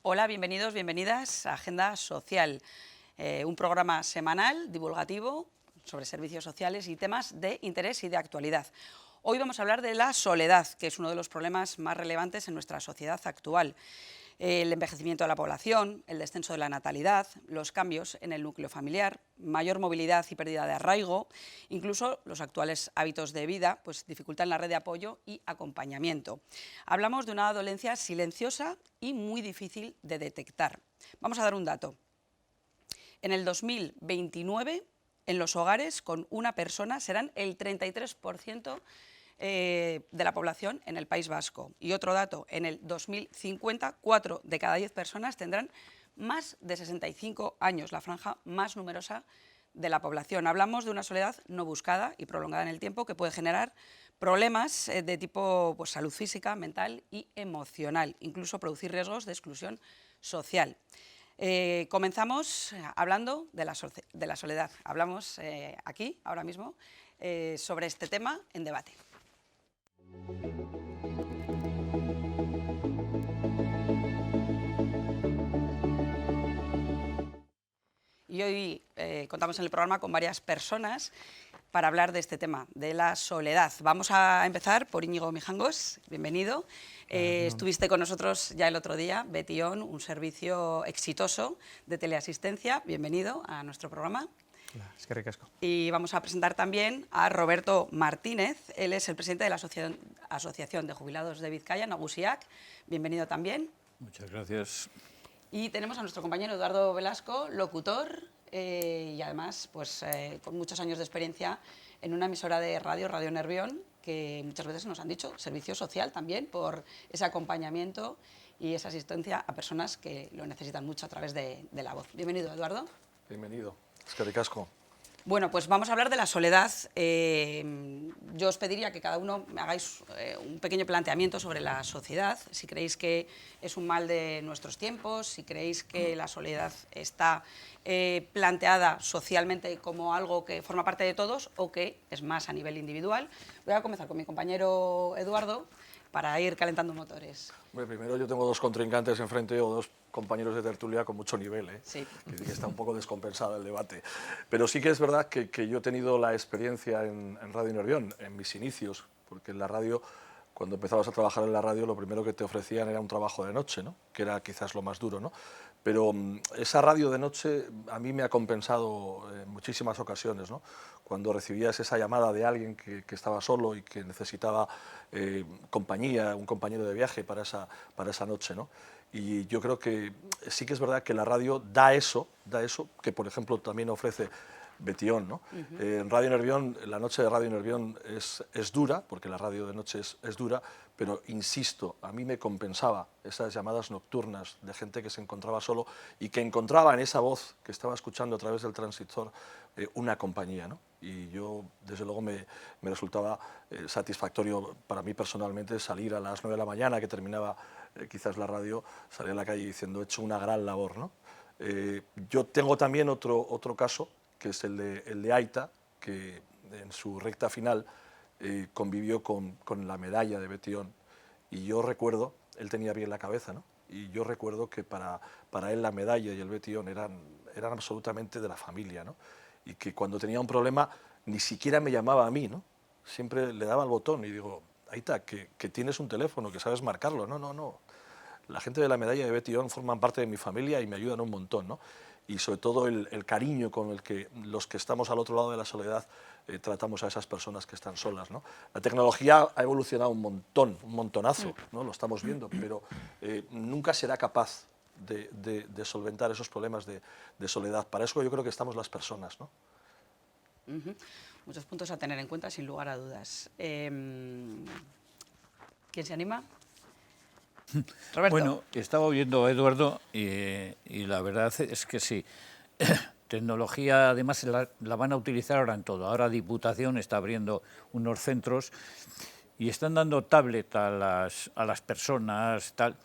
Hola, bienvenidos, bienvenidas a Agenda Social, un programa semanal divulgativo sobre servicios sociales y temas de interés y de actualidad. Hoy vamos a hablar de la soledad, que es uno de los problemas más relevantes en nuestra sociedad actual. El envejecimiento de la población, el descenso de la natalidad, los cambios en el núcleo familiar, mayor movilidad y pérdida de arraigo, incluso los actuales hábitos de vida, pues dificultan la red de apoyo y acompañamiento. Hablamos de una dolencia silenciosa y muy difícil de detectar. Vamos a dar un dato. En el 2029, en los hogares con una persona serán el 33% de la población en el País Vasco. Y otro dato, en el 2050, 4 de cada 10 personas tendrán más de 65 años, la franja más numerosa de la población. Hablamos de una soledad no buscada y prolongada en el tiempo que puede generar problemas de tipo salud física, mental y emocional, incluso producir riesgos de exclusión social. Comenzamos hablando de la soledad. Hablamos aquí, ahora mismo, sobre este tema en debate. Y hoy contamos en el programa con varias personas para hablar de este tema, de la soledad. Vamos a empezar por Íñigo Mijangos, bienvenido. Estuviste con nosotros ya el otro día, Betion, un servicio exitoso de teleasistencia. Bienvenido a nuestro programa. Es que ricasco. Y vamos a presentar también a Roberto Martínez. Él es el presidente de la Asociación de Jubilados de Vizcaya, Nagusiak. Bienvenido también. Muchas gracias. Y tenemos a nuestro compañero Eduardo Velasco, locutor y además con muchos años de experiencia en una emisora de radio, Radio Nervión, que muchas veces nos han dicho servicio social también por ese acompañamiento y esa asistencia a personas que lo necesitan mucho a través de la voz. Bienvenido, Eduardo. Bienvenido. Es que ricasco. Bueno, pues vamos a hablar de la soledad. Yo os pediría que cada uno me hagáis un pequeño planteamiento sobre la sociedad, si creéis que es un mal de nuestros tiempos, si creéis que la soledad está planteada socialmente como algo que forma parte de todos o que es más a nivel individual. Voy a comenzar con mi compañero Eduardo para ir calentando motores. Bueno, primero yo tengo dos contrincantes enfrente o dos compañeros de tertulia con mucho nivel, Sí. que está un poco descompensado el debate. Pero sí que es verdad que yo he tenido la experiencia en Radio Nervión, en mis inicios, porque en la radio, cuando empezabas a trabajar en la radio, lo primero que te ofrecían era un trabajo de noche, ¿no? Que era quizás lo más duro, ¿no? Pero esa radio de noche a mí me ha compensado en muchísimas ocasiones, ¿no? Cuando recibías esa llamada de alguien que estaba solo y que necesitaba compañía, un compañero de viaje para esa noche, ¿no? Y yo creo que sí que es verdad que la radio da eso que por ejemplo también ofrece Betion, ¿no? En Radio Nervión, la noche de Radio Nervión es dura, porque la radio de noche es dura, pero insisto, a mí me compensaba esas llamadas nocturnas de gente que se encontraba solo y que encontraba en esa voz que estaba escuchando a través del transistor una compañía, ¿no? Y yo, desde luego, me resultaba satisfactorio para mí personalmente salir a las 9 de la mañana, que terminaba quizás la radio, salir a la calle diciendo, he hecho una gran labor, ¿no? Yo tengo también otro caso, que es el de Aita, que en su recta final convivió con la medalla de Betion. Y yo recuerdo, él tenía bien la cabeza, ¿no? Y yo recuerdo que para él la medalla y el Betion eran absolutamente de la familia, ¿no? Y que cuando tenía un problema ni siquiera me llamaba a mí, ¿no? Siempre le daba el botón y digo, Aita, que tienes un teléfono, que sabes marcarlo. No. La gente de la medalla de Betion forman parte de mi familia y me ayudan un montón, ¿no? Y sobre todo el cariño con el que los que estamos al otro lado de la soledad tratamos a esas personas que están solas, ¿no? La tecnología ha evolucionado un montonazo, ¿no? Lo estamos viendo, pero nunca será capaz de solventar esos problemas de soledad. Para eso yo creo que estamos las personas, ¿no? Muchos puntos a tener en cuenta, sin lugar a dudas. ¿Quién se anima? Roberto. Bueno, estaba oyendo a Eduardo y la verdad es que sí. Tecnología, además, la van a utilizar ahora en todo. Ahora Diputación está abriendo unos centros y están dando tablet a las personas, tal,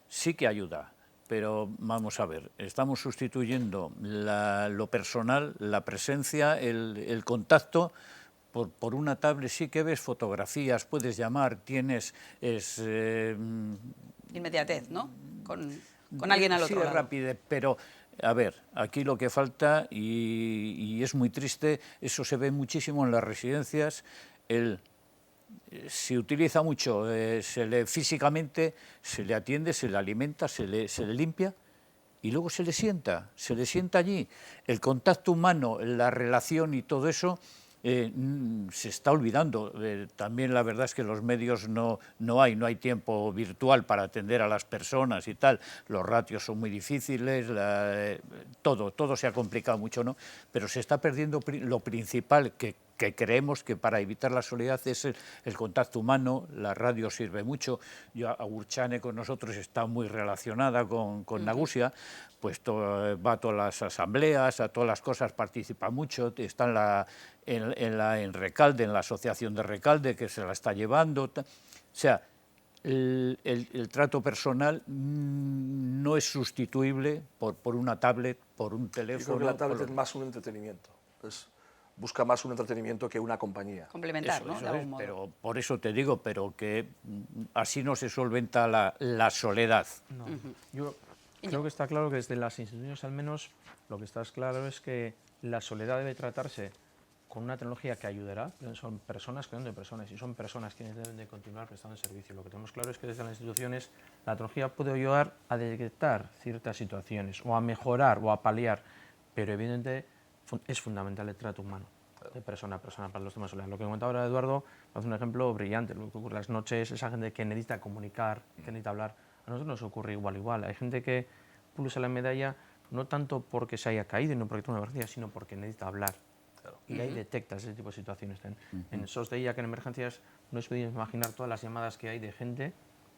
sí que ayuda. Pero vamos a ver, estamos sustituyendo lo personal, la presencia, el contacto, por una tablet. Sí que ves fotografías, puedes llamar, tienes... Inmediatez, ¿no? Con alguien al otro lado. Sí, rapidez, pero a ver, aquí lo que falta, y es muy triste, eso se ve muchísimo en las residencias, se utiliza mucho, físicamente se le atiende, se le alimenta, se le limpia, y luego se le sienta allí. El contacto humano, la relación y todo eso se está olvidando. También la verdad es que los medios no hay tiempo virtual para atender a las personas y tal. Los ratios son muy difíciles, todo se ha complicado mucho, ¿no? Pero se está perdiendo lo principal que creemos que para evitar la soledad es el contacto humano. La radio sirve mucho. Agurchane con nosotros está muy relacionada con Nagusia, pues va a todas las asambleas, a todas las cosas, participa mucho, está en Recalde, en la asociación de Recalde, que se la está llevando. O sea, el trato personal no es sustituible por una tablet, por un teléfono. Yo creo que la tablet es más un entretenimiento. Busca más un entretenimiento que una compañía. Complementar, ¿no? Eso de algún modo. pero por eso te digo, pero que así no se solventa la soledad. No. Yo creo que está claro que desde las instituciones, al menos, lo que está claro es que la soledad debe tratarse con una tecnología que ayudará, pero son personas creando de personas, y son personas quienes deben de continuar prestando el servicio. Lo que tenemos claro es que desde las instituciones la tecnología puede ayudar a detectar ciertas situaciones, o a mejorar, o a paliar, pero evidentemente es fundamental el trato humano, de persona a persona, para los temas de soledad. Lo que comentaba ahora Eduardo es un ejemplo brillante. Lo que ocurre las noches, esa gente que necesita comunicar, que necesita hablar, a nosotros nos ocurre igual. Hay gente que pulsa la medalla no tanto porque se haya caído y no porque tenga una emergencia, sino porque necesita hablar. Claro. Y ahí detectas ese tipo de situaciones. En SOS de IA, que en emergencias no os podéis imaginar todas las llamadas que hay de gente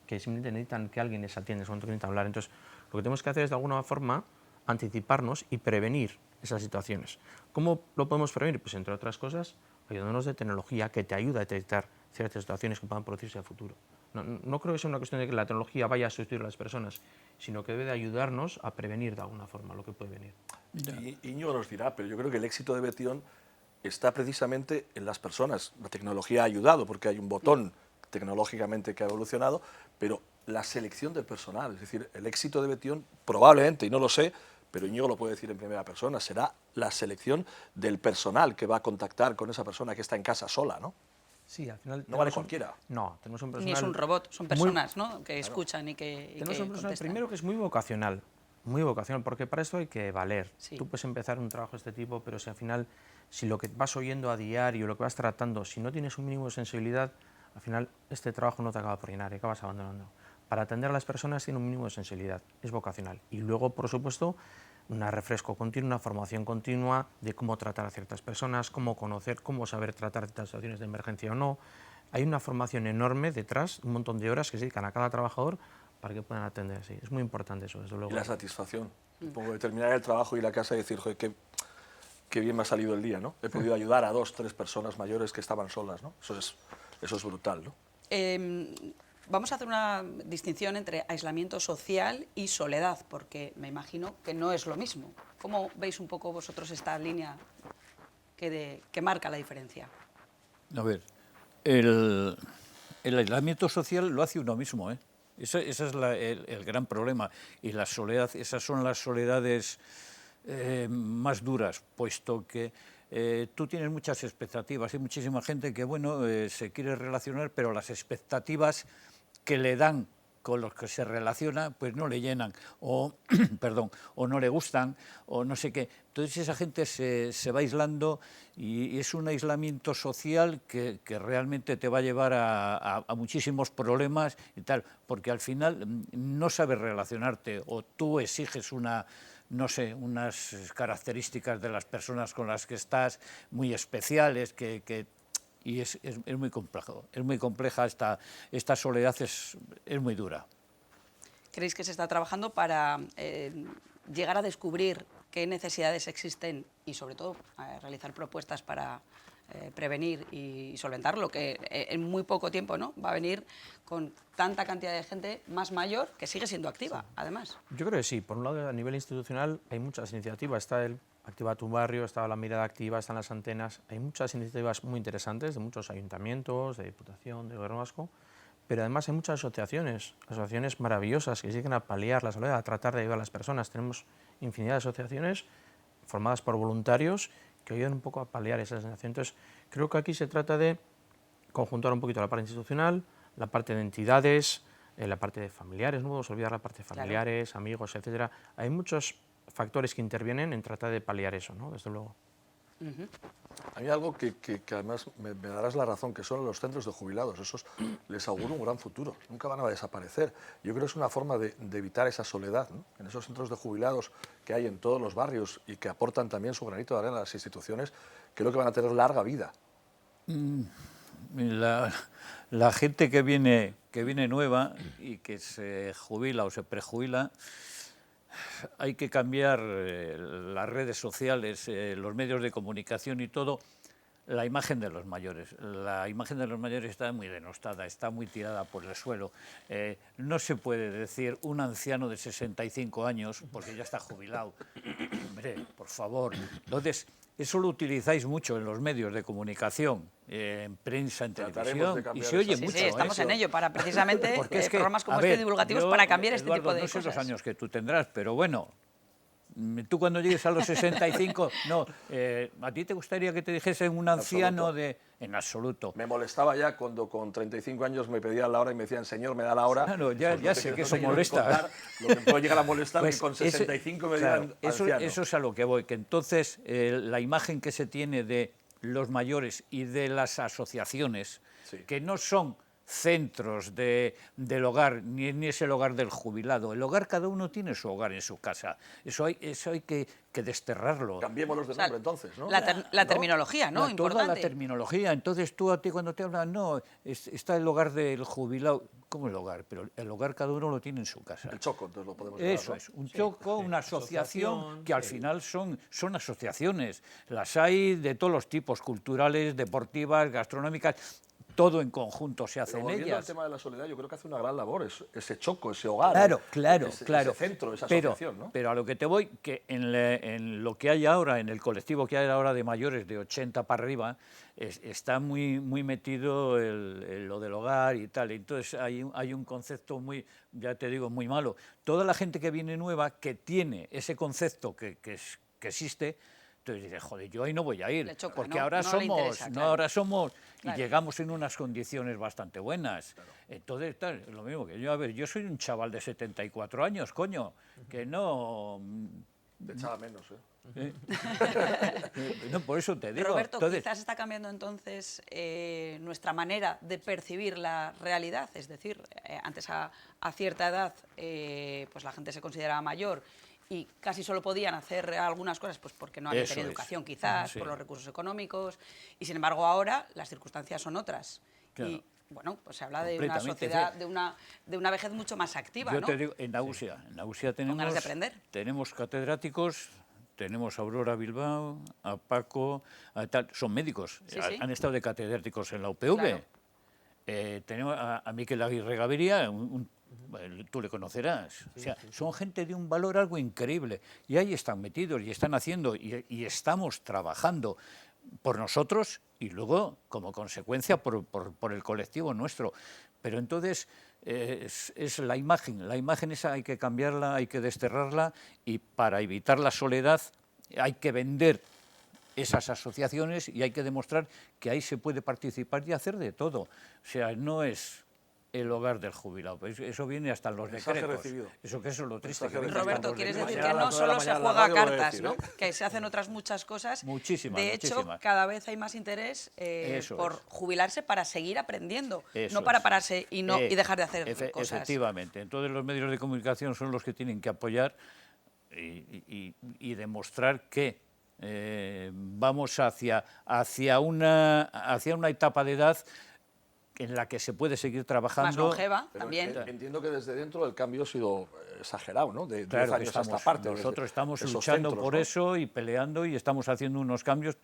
que simplemente necesitan que alguien les atienda, son que necesitan hablar. Entonces, lo que tenemos que hacer es, de alguna forma, anticiparnos y prevenir esas situaciones. ¿Cómo lo podemos prevenir? Pues, entre otras cosas, ayudándonos de tecnología que te ayuda a detectar ciertas situaciones que puedan producirse a futuro. No creo que sea una cuestión de que la tecnología vaya a sustituir a las personas, sino que debe de ayudarnos a prevenir de alguna forma lo que puede venir. Y Íñigo nos dirá, pero yo creo que el éxito de Betion está precisamente en las personas. La tecnología ha ayudado porque hay un botón tecnológicamente que ha evolucionado, pero la selección del personal, es decir, el éxito de Betion probablemente, y no lo sé, pero Íñigo lo puede decir en primera persona, será la selección del personal que va a contactar con esa persona que está en casa sola, ¿no? Sí, al final... No vale cualquiera. No, tenemos un personal... Ni es un robot, son personas, ¿no? Que escuchan y que tenemos un personal, contestan. primero, que es muy vocacional, porque para eso hay que valer. Sí. Tú puedes empezar un trabajo de este tipo, pero si al final, si lo que vas oyendo a diario, lo que vas tratando, si no tienes un mínimo de sensibilidad, al final este trabajo no te acaba por llenar y acabas abandonando. Para atender a las personas tiene un mínimo de sensibilidad, es vocacional. Y luego, por supuesto, un refresco continuo, una formación continua de cómo tratar a ciertas personas, cómo conocer, cómo saber tratar ciertas situaciones de emergencia o no. Hay una formación enorme detrás, un montón de horas que se dedican a cada trabajador para que puedan atender así. Es muy importante eso, desde luego. Y la satisfacción. Supongo de terminar el trabajo y ir a casa y decir, joder, qué bien me ha salido el día, ¿no? He podido ayudar a 2, 3 personas mayores que estaban solas, ¿no? Eso es brutal, ¿no? Vamos a hacer una distinción entre aislamiento social y soledad, porque me imagino que no es lo mismo. ¿Cómo veis un poco vosotros esta línea que marca la diferencia? A ver, el aislamiento social lo hace uno mismo, ¿eh? Ese es el gran problema. Y la soledad, esas son las soledades más duras, puesto que tú tienes muchas expectativas. Hay muchísima gente que, bueno, se quiere relacionar, pero las expectativas que le dan con los que se relaciona, pues no le llenan, o, perdón, o no le gustan, o no sé qué. Entonces esa gente se va aislando y es un aislamiento social que realmente te va a llevar a muchísimos problemas y tal, porque al final no sabes relacionarte, o tú exiges no sé, unas características de las personas con las que estás muy especiales, y es muy complejo, es muy compleja esta soledad, es muy dura. ¿Creéis que se está trabajando para llegar a descubrir qué necesidades existen y, sobre todo, a realizar propuestas para prevenir y solventar, lo que en muy poco tiempo, ¿no?, va a venir con tanta cantidad de gente más mayor que sigue siendo activa, además. Yo creo que sí. Por un lado, a nivel institucional hay muchas iniciativas. Está el Activa tu barrio, está la mirada activa, están las antenas. Hay muchas iniciativas muy interesantes de muchos ayuntamientos, de Diputación, de Gobierno Vasco, pero además hay muchas asociaciones maravillosas que siguen a paliar la soledad, a tratar de ayudar a las personas. Tenemos infinidad de asociaciones formadas por voluntarios que ayudan un poco a paliar esa sensación. Entonces, creo que aquí se trata de conjuntar un poquito la parte institucional, la parte de entidades, la parte de familiares, no podemos olvidar la parte de familiares, claro, amigos, etcétera. Hay muchos factores que intervienen en tratar de paliar eso, ¿no?, desde luego. A mí algo que además me darás la razón, que son los centros de jubilados. Esos les auguro un gran futuro, nunca van a desaparecer. Yo creo que es una forma de evitar esa soledad, ¿no?, en esos centros de jubilados que hay en todos los barrios y que aportan también su granito de arena a las instituciones, creo que van a tener larga vida. La gente que viene nueva y que se jubila o se prejubila, hay que cambiar las redes sociales, los medios de comunicación y todo, la imagen de los mayores. La imagen de los mayores está muy denostada, está muy tirada por el suelo. No se puede decir un anciano de 65 años porque ya está jubilado. Hombre, por favor. Entonces, eso lo utilizáis mucho en los medios de comunicación, en prensa, en televisión, y se oye mucho. Sí, estamos en ello, para precisamente es que, programas como este divulgativos para cambiar este tipo de cosas. No sé los cosas. años que tú tendrás, pero bueno, tú cuando llegues a los 65, no, ¿a ti te gustaría que te dijesen un anciano de...? En absoluto. Me molestaba ya cuando con 35 años me pedían la hora y me decían, señor, me da la hora. Claro, ya sé que eso molesta. Lo que puede llegar a molestar pues que con 65 me digan anciano. Eso es a lo que voy, que entonces la imagen que se tiene de los mayores y de las asociaciones, sí, que no son centros del hogar, ni es el hogar del jubilado. El hogar, cada uno tiene su hogar en su casa. Eso hay que desterrarlo. Cambiémoslos de nombre, entonces, ¿no? La terminología, ¿no? Toda la terminología. Entonces tú a ti cuando te hablan, no, está el hogar del jubilado. ¿Cómo el hogar? Pero el hogar cada uno lo tiene en su casa. El choco, entonces lo podemos llamar, Eso, ¿no? Es, un sí, choco, sí, una asociación, que al sí, final son asociaciones. Las hay de todos los tipos, culturales, deportivas, gastronómicas. Todo en conjunto se hace en ellas. El tema de la soledad, yo creo que hace una gran labor, ese choco, ese hogar. Claro. Ese centro, esa asociación, ¿no? Pero a lo que te voy, que en lo que hay ahora, en el colectivo que hay ahora de mayores de 80 para arriba, está muy metido lo del hogar y tal. Entonces hay un concepto muy, ya te digo, muy malo. Toda la gente que viene nueva, que tiene ese concepto que existe, entonces dices, joder, yo ahí no voy a ir, choca, porque ¿no? ahora Claro. somos, Claro. y llegamos en unas condiciones bastante buenas. Claro. Entonces, tal, lo mismo que yo, a ver, yo soy un chaval de 74 años, coño, que no... Te echaba menos, No, por eso te digo. Roberto, quizás está cambiando entonces nuestra manera de percibir la realidad, es decir, antes a cierta edad pues la gente se consideraba mayor y casi solo podían hacer algunas cosas pues porque no habían tenido educación quizás, sí, por los recursos económicos, y sin embargo ahora las circunstancias son otras. Claro. Y bueno, pues se habla de una sociedad, de una vejez mucho más activa, Yo ¿no? te digo, en Ausia tenemos catedráticos, tenemos a Aurora Bilbao, a Paco, son médicos, sí, sí, han estado de catedráticos en la UPV. Claro. Tenemos a Miquel Aguirre Gaviria, tú le conocerás. O sea, son gente de un valor algo increíble. Y ahí están metidos y están haciendo y estamos trabajando por nosotros y luego, como consecuencia, por el colectivo nuestro. Pero entonces es la imagen esa hay que cambiarla, hay que desterrarla, y para evitar la soledad hay que vender esas asociaciones y hay que demostrar que ahí se puede participar y hacer de todo. O sea, no es el hogar del jubilado, pues eso viene hasta en los decretos. Eso es lo triste. Roberto, quieres decir que no solo se juega a cartas, ¿no? Que se hacen otras muchas cosas. Muchísimas. De hecho, cada vez hay más interés por jubilarse para seguir aprendiendo, no para pararse y dejar de hacer cosas. Efectivamente. Entonces los medios de comunicación son los que tienen que apoyar y demostrar que vamos hacia una etapa de edad en la que se puede seguir trabajando. Más longeva, también. Entiendo que desde dentro el cambio ha sido exagerado, ¿no? De 10 claro años a esta parte. Nosotros estamos luchando por eso y peleando y estamos haciendo unos cambios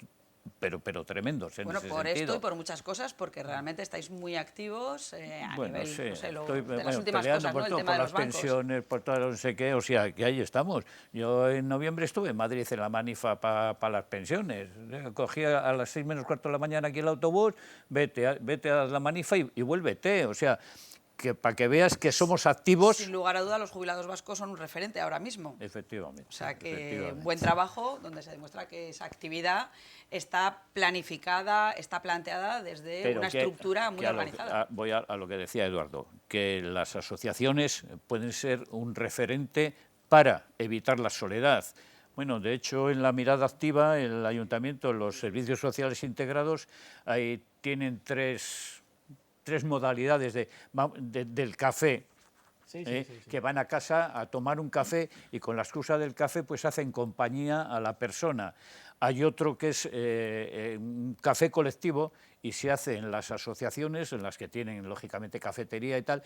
pero tremendos en Bueno, ese por sentido. esto y por muchas cosas, porque realmente estáis muy activos a Bueno, nivel, sí, no sé, estoy de las últimas peleando cosas, ¿no? por El todo, tema por de las los bancos. pensiones, por todo no sé qué, o sea, que ahí estamos. Yo en noviembre estuve en Madrid en la manifa para las pensiones. Cogí a las 6 menos cuarto de la mañana aquí el autobús, vete a la manifa y vuélvete, o sea, que para que veas que somos activos. Sin lugar a duda, los jubilados vascos son un referente ahora mismo. Efectivamente. O sea que efectivamente. buen trabajo donde se demuestra que esa actividad está planificada, está planteada desde Pero una estructura muy organizada. Voy a lo que decía Eduardo, que las asociaciones pueden ser un referente para evitar la soledad. Bueno, de hecho, en la mirada activa, el ayuntamiento, los servicios sociales integrados, ahí tienen tres modalidades del café. Que van a casa a tomar un café y con la excusa del café pues hacen compañía a la persona. Hay otro que es un café colectivo y se hace en las asociaciones, en las que tienen lógicamente cafetería y tal,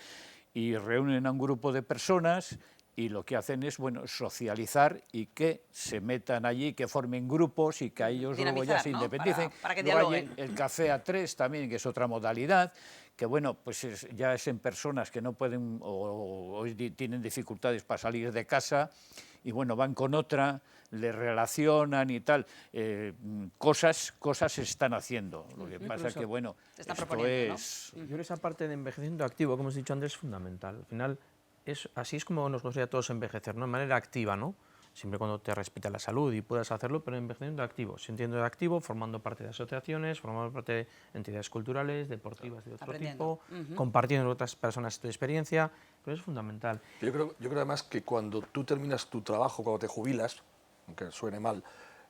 y reúnen a un grupo de personas y lo que hacen es, bueno, socializar y que se metan allí, que formen grupos y que a ellos luego ya se independicen. Para que luego dialoguen. hay el café a tres también, que es otra modalidad, que bueno, pues ya es en personas que no pueden o tienen dificultades para salir de casa y bueno, van con otra, le relacionan y tal, cosas se están haciendo. Lo que pasa es que bueno, está esto proponiendo, es... Yo creo que esa parte de envejecimiento activo, como hemos dicho antes, es fundamental. Al final, así es como nos gustaría a todos envejecer, ¿no? De manera activa, ¿no? Siempre cuando te respeta la salud y puedas hacerlo, pero envejeciendo activo, sintiendo activo, formando parte de asociaciones, formando parte de entidades culturales, deportivas de otro tipo, compartiendo con otras personas tu experiencia, pero es fundamental. Yo creo además que cuando tú terminas tu trabajo, cuando te jubilas, aunque suene mal,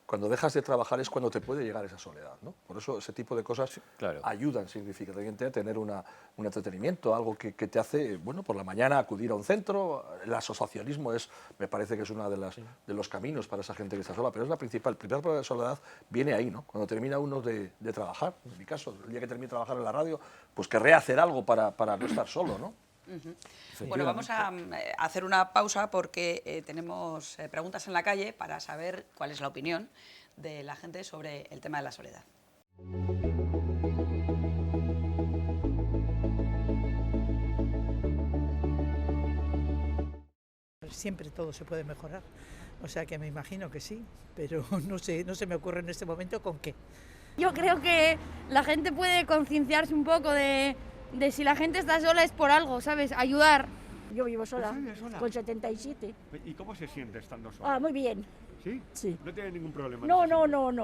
cuando dejas de trabajar es cuando te puede llegar esa soledad, ¿no? Por eso ese tipo de cosas claro. ayudan significativamente a tener un entretenimiento, algo que te hace, bueno, por la mañana acudir a un centro. El asociacionismo me parece que es uno de los caminos para esa gente que está sola, pero es la principal. El primer problema de soledad viene ahí, ¿no? Cuando termina uno de trabajar, en mi caso, el día que termine de trabajar en la radio, pues querré hacer algo para no estar solo, ¿no? Bueno, vamos a hacer una pausa porque tenemos preguntas en la calle para saber cuál es la opinión de la gente sobre el tema de la soledad. Siempre todo se puede mejorar, o sea que me imagino que sí, pero no se me ocurre en este momento con qué. Yo creo que la gente puede concienciarse un poco de si la gente está sola es por algo, ¿sabes? Ayudar. Yo vivo sola, sola, con 77. ¿Y cómo se siente estando sola? Ah, muy bien. ¿Sí? Sí. ¿No tiene ningún problema? No.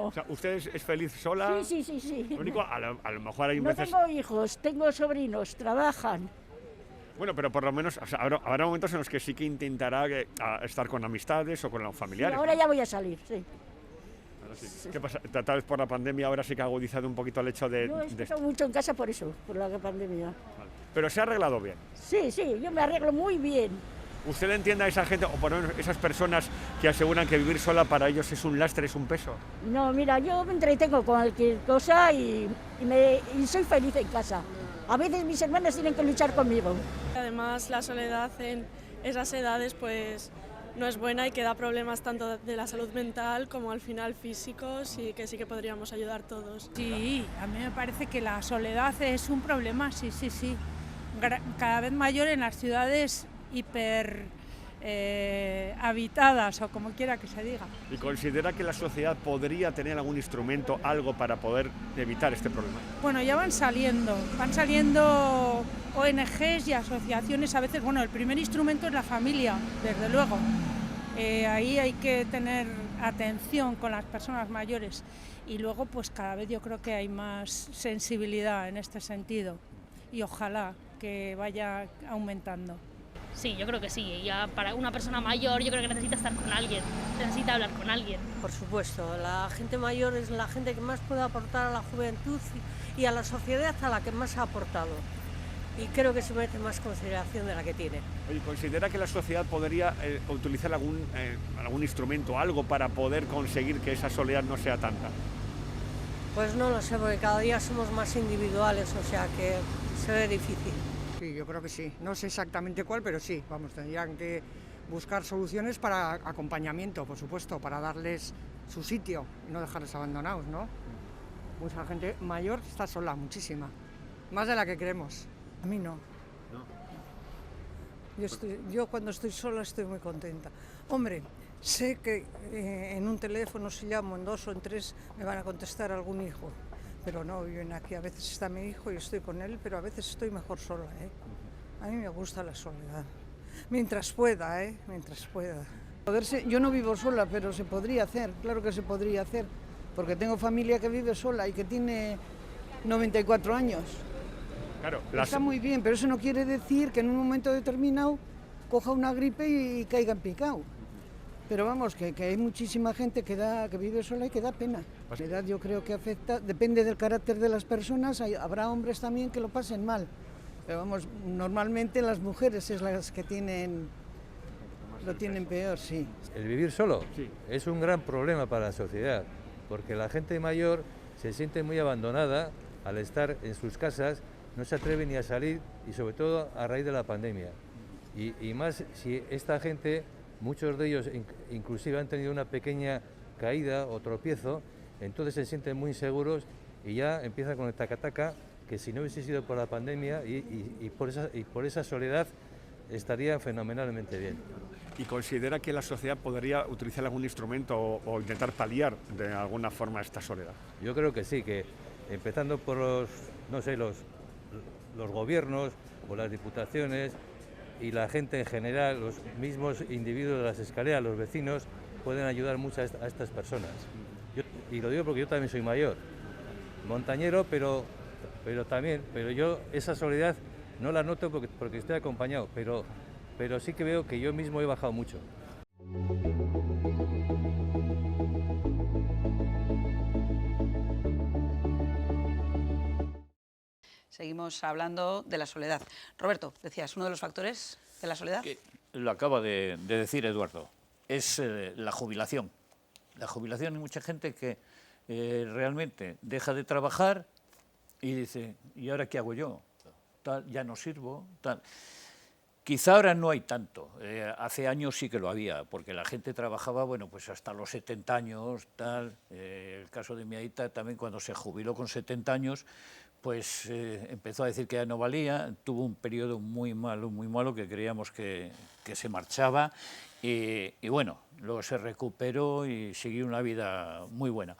O sea, ¿usted es feliz sola? Sí. Lo único, a lo mejor hay No veces... tengo hijos, tengo sobrinos, trabajan. Bueno, pero por lo menos, o sea, habrá momentos en los que sí que intentará estar con amistades o con los Sí, familiares. ahora ¿no? ya voy a salir, sí. Ahora sí. ¿Qué pasa? Tal vez por la pandemia ahora sí que ha agudizado un poquito el hecho de... Yo he estado mucho en casa por eso, por la pandemia. Vale. Pero se ha arreglado bien. Sí, yo me arreglo muy bien. ¿Usted entiende a esa gente, o por lo menos esas personas que aseguran que vivir sola para ellos es un lastre, es un peso? No, mira, yo me entretengo con cualquier cosa y soy feliz en casa. A veces mis hermanas tienen que luchar conmigo. Además, la soledad en esas edades pues no es buena y que da problemas tanto de la salud mental como al final físicos y que sí que podríamos ayudar todos. Sí, a mí me parece que la soledad es un problema, sí. Cada vez mayor en las ciudades hiper habitadas o como quiera que se diga. ¿Y considera que la sociedad podría tener algún instrumento, algo para poder evitar este problema? Bueno, ya van saliendo ONGs y asociaciones a veces. Bueno, el primer instrumento es la familia, desde luego. Ahí hay que tener atención con las personas mayores y luego pues cada vez yo creo que hay más sensibilidad en este sentido y ojalá que vaya aumentando. Sí, yo creo que sí. Ya para una persona mayor yo creo que necesita estar con alguien, necesita hablar con alguien. Por supuesto, la gente mayor es la gente que más puede aportar a la juventud y a la sociedad a la que más ha aportado. Y creo que se merece más consideración de la que tiene. Oye, ¿considera que la sociedad podría utilizar algún instrumento, algo para poder conseguir que esa soledad no sea tanta? Pues no lo sé, porque cada día somos más individuales, o sea que se ve difícil. Sí, yo creo que sí. No sé exactamente cuál, pero sí. Vamos, tendrían que buscar soluciones para acompañamiento, por supuesto, para darles su sitio y no dejarles abandonados, ¿no? Mucha gente mayor está sola, muchísima, más de la que creemos. A mí no. Yo cuando estoy sola estoy muy contenta. Hombre, sé que en un teléfono, si llamo en 2 o en 3, me van a contestar algún hijo. Pero no, viven aquí. A veces está mi hijo y estoy con él, pero a veces estoy mejor sola, ¿eh? A mí me gusta la soledad. Mientras pueda, mientras pueda. Yo no vivo sola, pero se podría hacer, claro que se podría hacer, porque tengo familia que vive sola y que tiene 94 años. Claro, está muy bien, pero eso no quiere decir que en un momento determinado coja una gripe y caiga en picado. Pero vamos, que hay muchísima gente que vive sola y que da pena. La edad yo creo que afecta, depende del carácter de las personas, habrá hombres también que lo pasen mal. Pero vamos, normalmente las mujeres es las que lo tienen peor, sí. El vivir solo es un gran problema para la sociedad, porque la gente mayor se siente muy abandonada al estar en sus casas, no se atreve ni a salir y sobre todo a raíz de la pandemia. Y más si esta gente, muchos de ellos inclusive han tenido una pequeña caída o tropiezo, entonces se sienten muy inseguros y ya empiezan con el tacataca, que si no hubiese sido por la pandemia y por esa soledad estaría fenomenalmente bien. ¿Y considera que la sociedad podría utilizar algún instrumento o intentar paliar de alguna forma esta soledad? Yo creo que sí, que empezando por los gobiernos o las diputaciones y la gente en general, los mismos individuos de las escaleras, los vecinos, pueden ayudar mucho a estas personas. Y lo digo porque yo también soy mayor, montañero, pero yo esa soledad no la noto porque estoy acompañado, pero sí que veo que yo mismo he bajado mucho. Seguimos hablando de la soledad. Roberto, decías, uno de los factores de la soledad. Lo acaba de decir Eduardo, es la jubilación. La jubilación, hay mucha gente que realmente deja de trabajar y dice, ¿y ahora qué hago yo? Tal, ya no sirvo, tal. Quizá ahora no hay tanto, hace años sí que lo había, porque la gente trabajaba, bueno, pues hasta los 70 años, tal. El caso de mi aita también, cuando se jubiló con 70 años, pues empezó a decir que ya no valía, tuvo un periodo muy malo, que creíamos que se marchaba, y bueno, luego se recuperó y siguió una vida muy buena.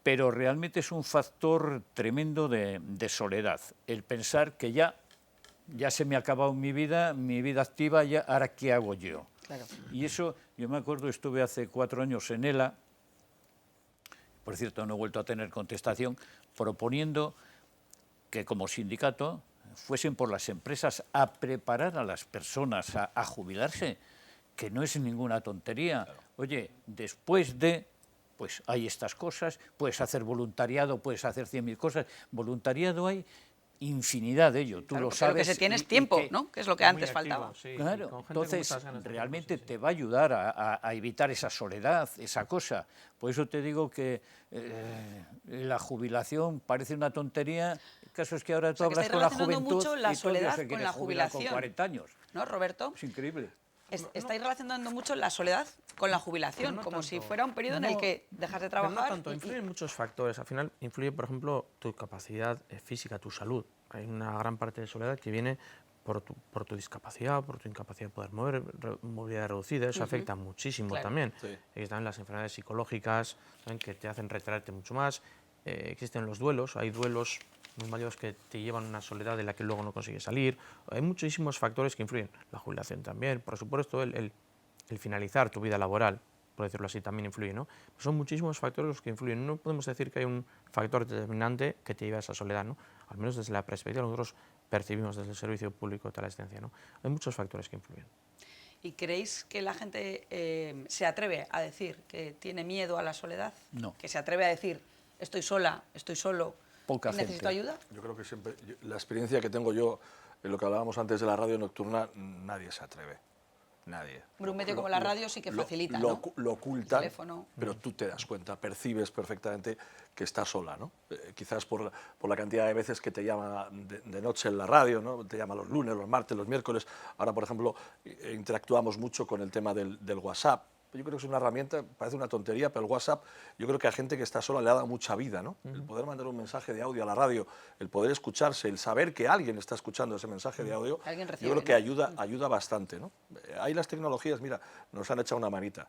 Pero realmente es un factor tremendo de soledad, el pensar que ya se me ha acabado mi vida activa, ya, ¿ahora qué hago yo? Claro. Y eso, yo me acuerdo, estuve hace 4 años en ELA, por cierto no he vuelto a tener contestación, proponiendo que como sindicato fuesen por las empresas a preparar a las personas a jubilarse, que no es ninguna tontería. Claro. Oye, después de, pues hay estas cosas, puedes hacer voluntariado, puedes hacer 100.000 cosas, voluntariado hay infinidad de ello, tú claro, lo sabes. Lo que se tiene es tiempo, ¿no? Que es lo que antes faltaba. Sí, claro, entonces realmente te va a ayudar a evitar esa soledad, esa cosa. Por eso te digo que la jubilación parece una tontería. El caso es que ahora tú hablas con la juventud mucho la y soledad se con la jubilación. Con 40 años. ¿No, Roberto? Es increíble. Estáis relacionando mucho la soledad con la jubilación, como si fuera un periodo en el que dejas de trabajar. No tanto, influyen muchos factores. Al final influye, por ejemplo, tu capacidad física, tu salud. Hay una gran parte de soledad que viene por tu discapacidad, por tu incapacidad de poder mover, movilidad reducida. Eso afecta muchísimo también. Sí. Están las enfermedades psicológicas que te hacen retraerte mucho más. Existen los duelos, hay duelos muy mayores que te llevan a una soledad de la que luego no consigues salir. Hay muchísimos factores que influyen. La jubilación también, por supuesto, el finalizar tu vida laboral, por decirlo así, también influye, ¿no? Son muchísimos factores los que influyen. No podemos decir que hay un factor determinante que te lleve a esa soledad, ¿no? Al menos desde la perspectiva que nosotros percibimos desde el Servicio Público de Teleasistencia, ¿no? Hay muchos factores que influyen. ¿Y creéis que la gente se atreve a decir que tiene miedo a la soledad? No. ¿Que se atreve a decir, estoy sola, estoy solo, poca gente. ¿Necesito ayuda? Yo creo que siempre, la experiencia que tengo yo, en lo que hablábamos antes de la radio nocturna, nadie se atreve. Nadie. Un medio como la radio sí que facilita, lo ocultan, teléfono. Pero tú te das cuenta, percibes perfectamente que estás sola, ¿no? Quizás por la cantidad de veces que te llama de noche en la radio, ¿no? Te llama los lunes, los martes, los miércoles. Ahora, por ejemplo, interactuamos mucho con el tema del WhatsApp. Yo creo que es una herramienta, parece una tontería, pero el WhatsApp, yo creo que a gente que está sola le ha dado mucha vida, ¿no? El poder mandar un mensaje de audio a la radio, el poder escucharse, el saber que alguien está escuchando ese mensaje de audio, yo creo que ayuda bastante, ¿no? Ahí las tecnologías, mira, nos han echado una manita.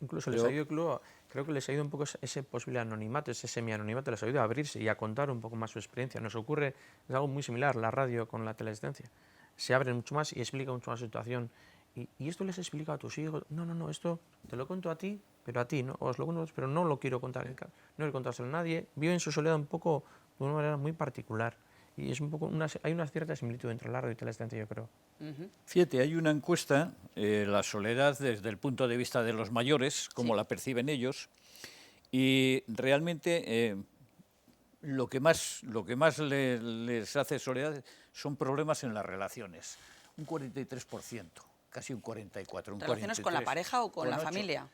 Incluso les ayuda, creo que les ayuda un poco ese posible anonimato, ese semi-anonimato, les ayuda a abrirse y a contar un poco más su experiencia. Nos ocurre, es algo muy similar, la radio con la teleasistencia. Se abren mucho más y explica mucho más la situación. Y esto les explica a tus hijos, no, esto te lo cuento a ti, pero a ti, ¿no? Os lo cuento, pero no lo quiero contar, no quiero contárselo a nadie. Viven su soledad un poco de una manera muy particular. Y es un poco hay una cierta similitud entre la radio y teleasistencia, yo creo. Fíjate, hay una encuesta, la soledad desde el punto de vista de los mayores, cómo la perciben ellos, y realmente lo que más les hace soledad son problemas en las relaciones, un 43%, casi un 44%. Un ¿Relaciones 43, con la pareja o con la familia?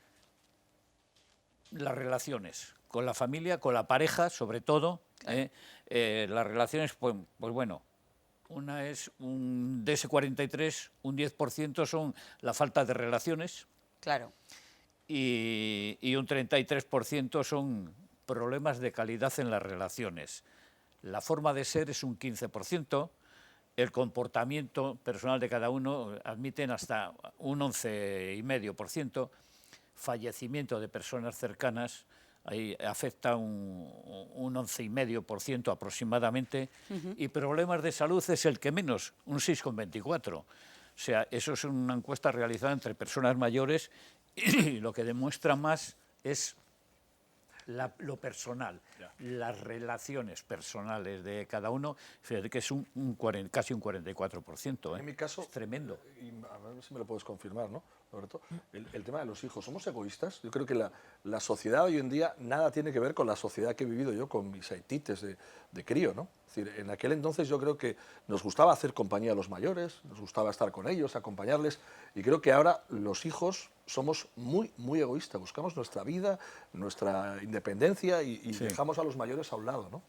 Las relaciones, con la familia, con la pareja, sobre todo. Claro. Las relaciones, pues bueno, una es de ese 43, un 10% son la falta de relaciones. Claro. Y un 33% son problemas de calidad en las relaciones. La forma de ser es un 15%. El comportamiento personal de cada uno admiten hasta un 11,5%. Fallecimiento de personas cercanas, ahí afecta un 11,5% aproximadamente, y problemas de salud es el que menos, un 6,24%. O sea, eso es una encuesta realizada entre personas mayores y lo que demuestra más es lo personal, las relaciones personales de cada uno, fíjate que es casi un 44%. En mi caso, es tremendo. Y a ver si me lo puedes confirmar, ¿no, Roberto? El tema de los hijos, ¿somos egoístas? Yo creo que la sociedad hoy en día nada tiene que ver con la sociedad que he vivido yo con mis haitites de crío, ¿no? Es decir, en aquel entonces yo creo que nos gustaba hacer compañía a los mayores, nos gustaba estar con ellos, acompañarles, y creo que ahora los hijos somos muy, muy egoístas, buscamos nuestra vida, nuestra independencia y dejamos a los mayores a un lado, ¿no?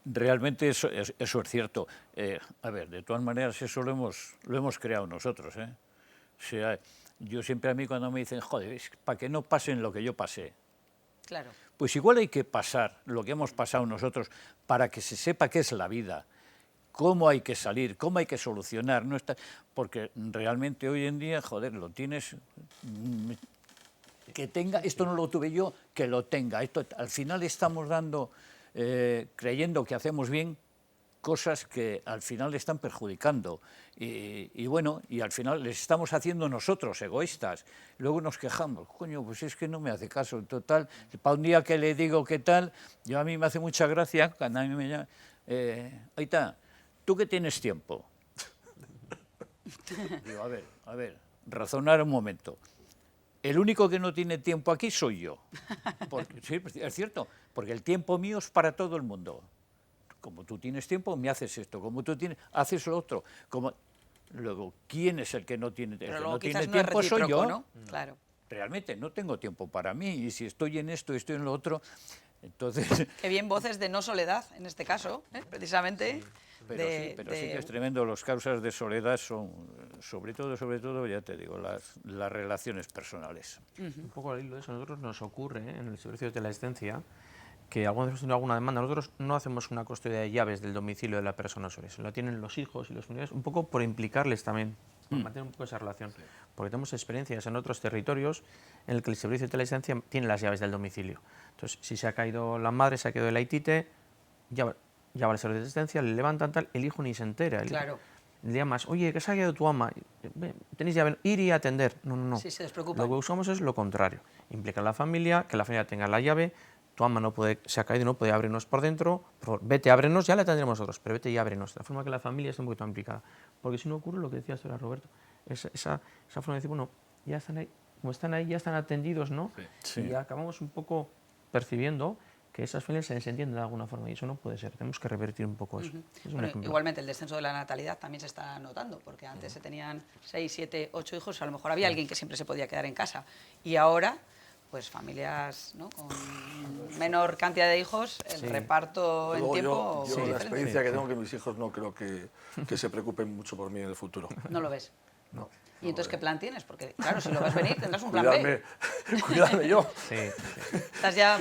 Realmente eso es cierto. A ver, de todas maneras eso lo hemos creado nosotros, ¿eh? O sea, yo siempre a mí cuando me dicen, joder, es para que no pasen lo que yo pasé. Claro. Pues igual hay que pasar lo que hemos pasado nosotros para que se sepa qué es la vida, cómo hay que salir, cómo hay que solucionar. No está, porque realmente hoy en día, joder, lo tienes... Que tenga, esto no lo tuve yo, que lo tenga. Esto, al final estamos dando, creyendo que hacemos bien, cosas que al final le están perjudicando. Y bueno, y al final les estamos haciendo nosotros egoístas. Luego nos quejamos, coño, pues es que no me hace caso. En total, para un día que le digo qué tal, a mí me hace mucha gracia cuando a mí me llama, ahí está, ¿tú que tienes tiempo? Digo, a ver, razonar un momento. El único que no tiene tiempo aquí soy yo. Porque, sí, es cierto, porque el tiempo mío es para todo el mundo. Como tú tienes tiempo, me haces esto. Como tú haces lo otro. Luego, ¿quién es el que no tiene tiempo? Pero luego el que no quizás tiene no tiempo es soy yo. ¿no? Claro. Realmente no tengo tiempo para mí. Y si estoy en esto y estoy en lo otro, entonces... Qué bien voces de no soledad, en este caso, precisamente. Sí. Pero sí que es tremendo. Las causas de soledad son, sobre todo, ya te digo, las relaciones personales. Un poco al hilo de eso, a nosotros nos ocurre en el servicio de teleasistencia que alguna vez hemos tenido alguna demanda. Nosotros no hacemos una custodia de llaves del domicilio de la persona sobre eso. Lo tienen los hijos y los familiares, un poco por implicarles también, por mantener un poco esa relación. Sí. Porque tenemos experiencias en otros territorios en el que el servicio de teleasistencia tiene las llaves del domicilio. Entonces, si se ha caído la madre, se ha caído el haitite, llama al servicio de asistencia, le levantan tal, el hijo ni se entera. Claro. Le llamas, oye, que se ha quedado tu ama, tenéis llave, ir y atender. No. Sí, se despreocupa. Lo que usamos es lo contrario. Implica a la familia, que la familia tenga la llave, tu ama se ha caído y no puede abrirnos por dentro, por favor, vete, ábrenos, ya la tendremos nosotros, pero vete y ábrenos. De la forma que la familia esté un poquito implicada. Porque si no ocurre lo que decías ahora, Roberto, esa forma de decir, bueno, ya están ahí, como están ahí, ya están atendidos, ¿no? Sí. Y acabamos un poco percibiendo que esas familias se desentienden de alguna forma y eso no puede ser, tenemos que revertir un poco eso. Bueno, igualmente el descenso de la natalidad también se está notando, porque antes se tenían 6, 7, 8 hijos, a lo mejor había alguien que siempre se podía quedar en casa, y ahora, pues familias, ¿no?, con menor cantidad de hijos, el reparto en tiempo... Yo la experiencia que tengo, que mis hijos no creo que se preocupen mucho por mí en el futuro. ¿No lo ves? No. ¿Y entonces qué plan tienes? Porque, claro, si lo ves venir tendrás un plan B. Cuidarme yo. Sí. Estás ya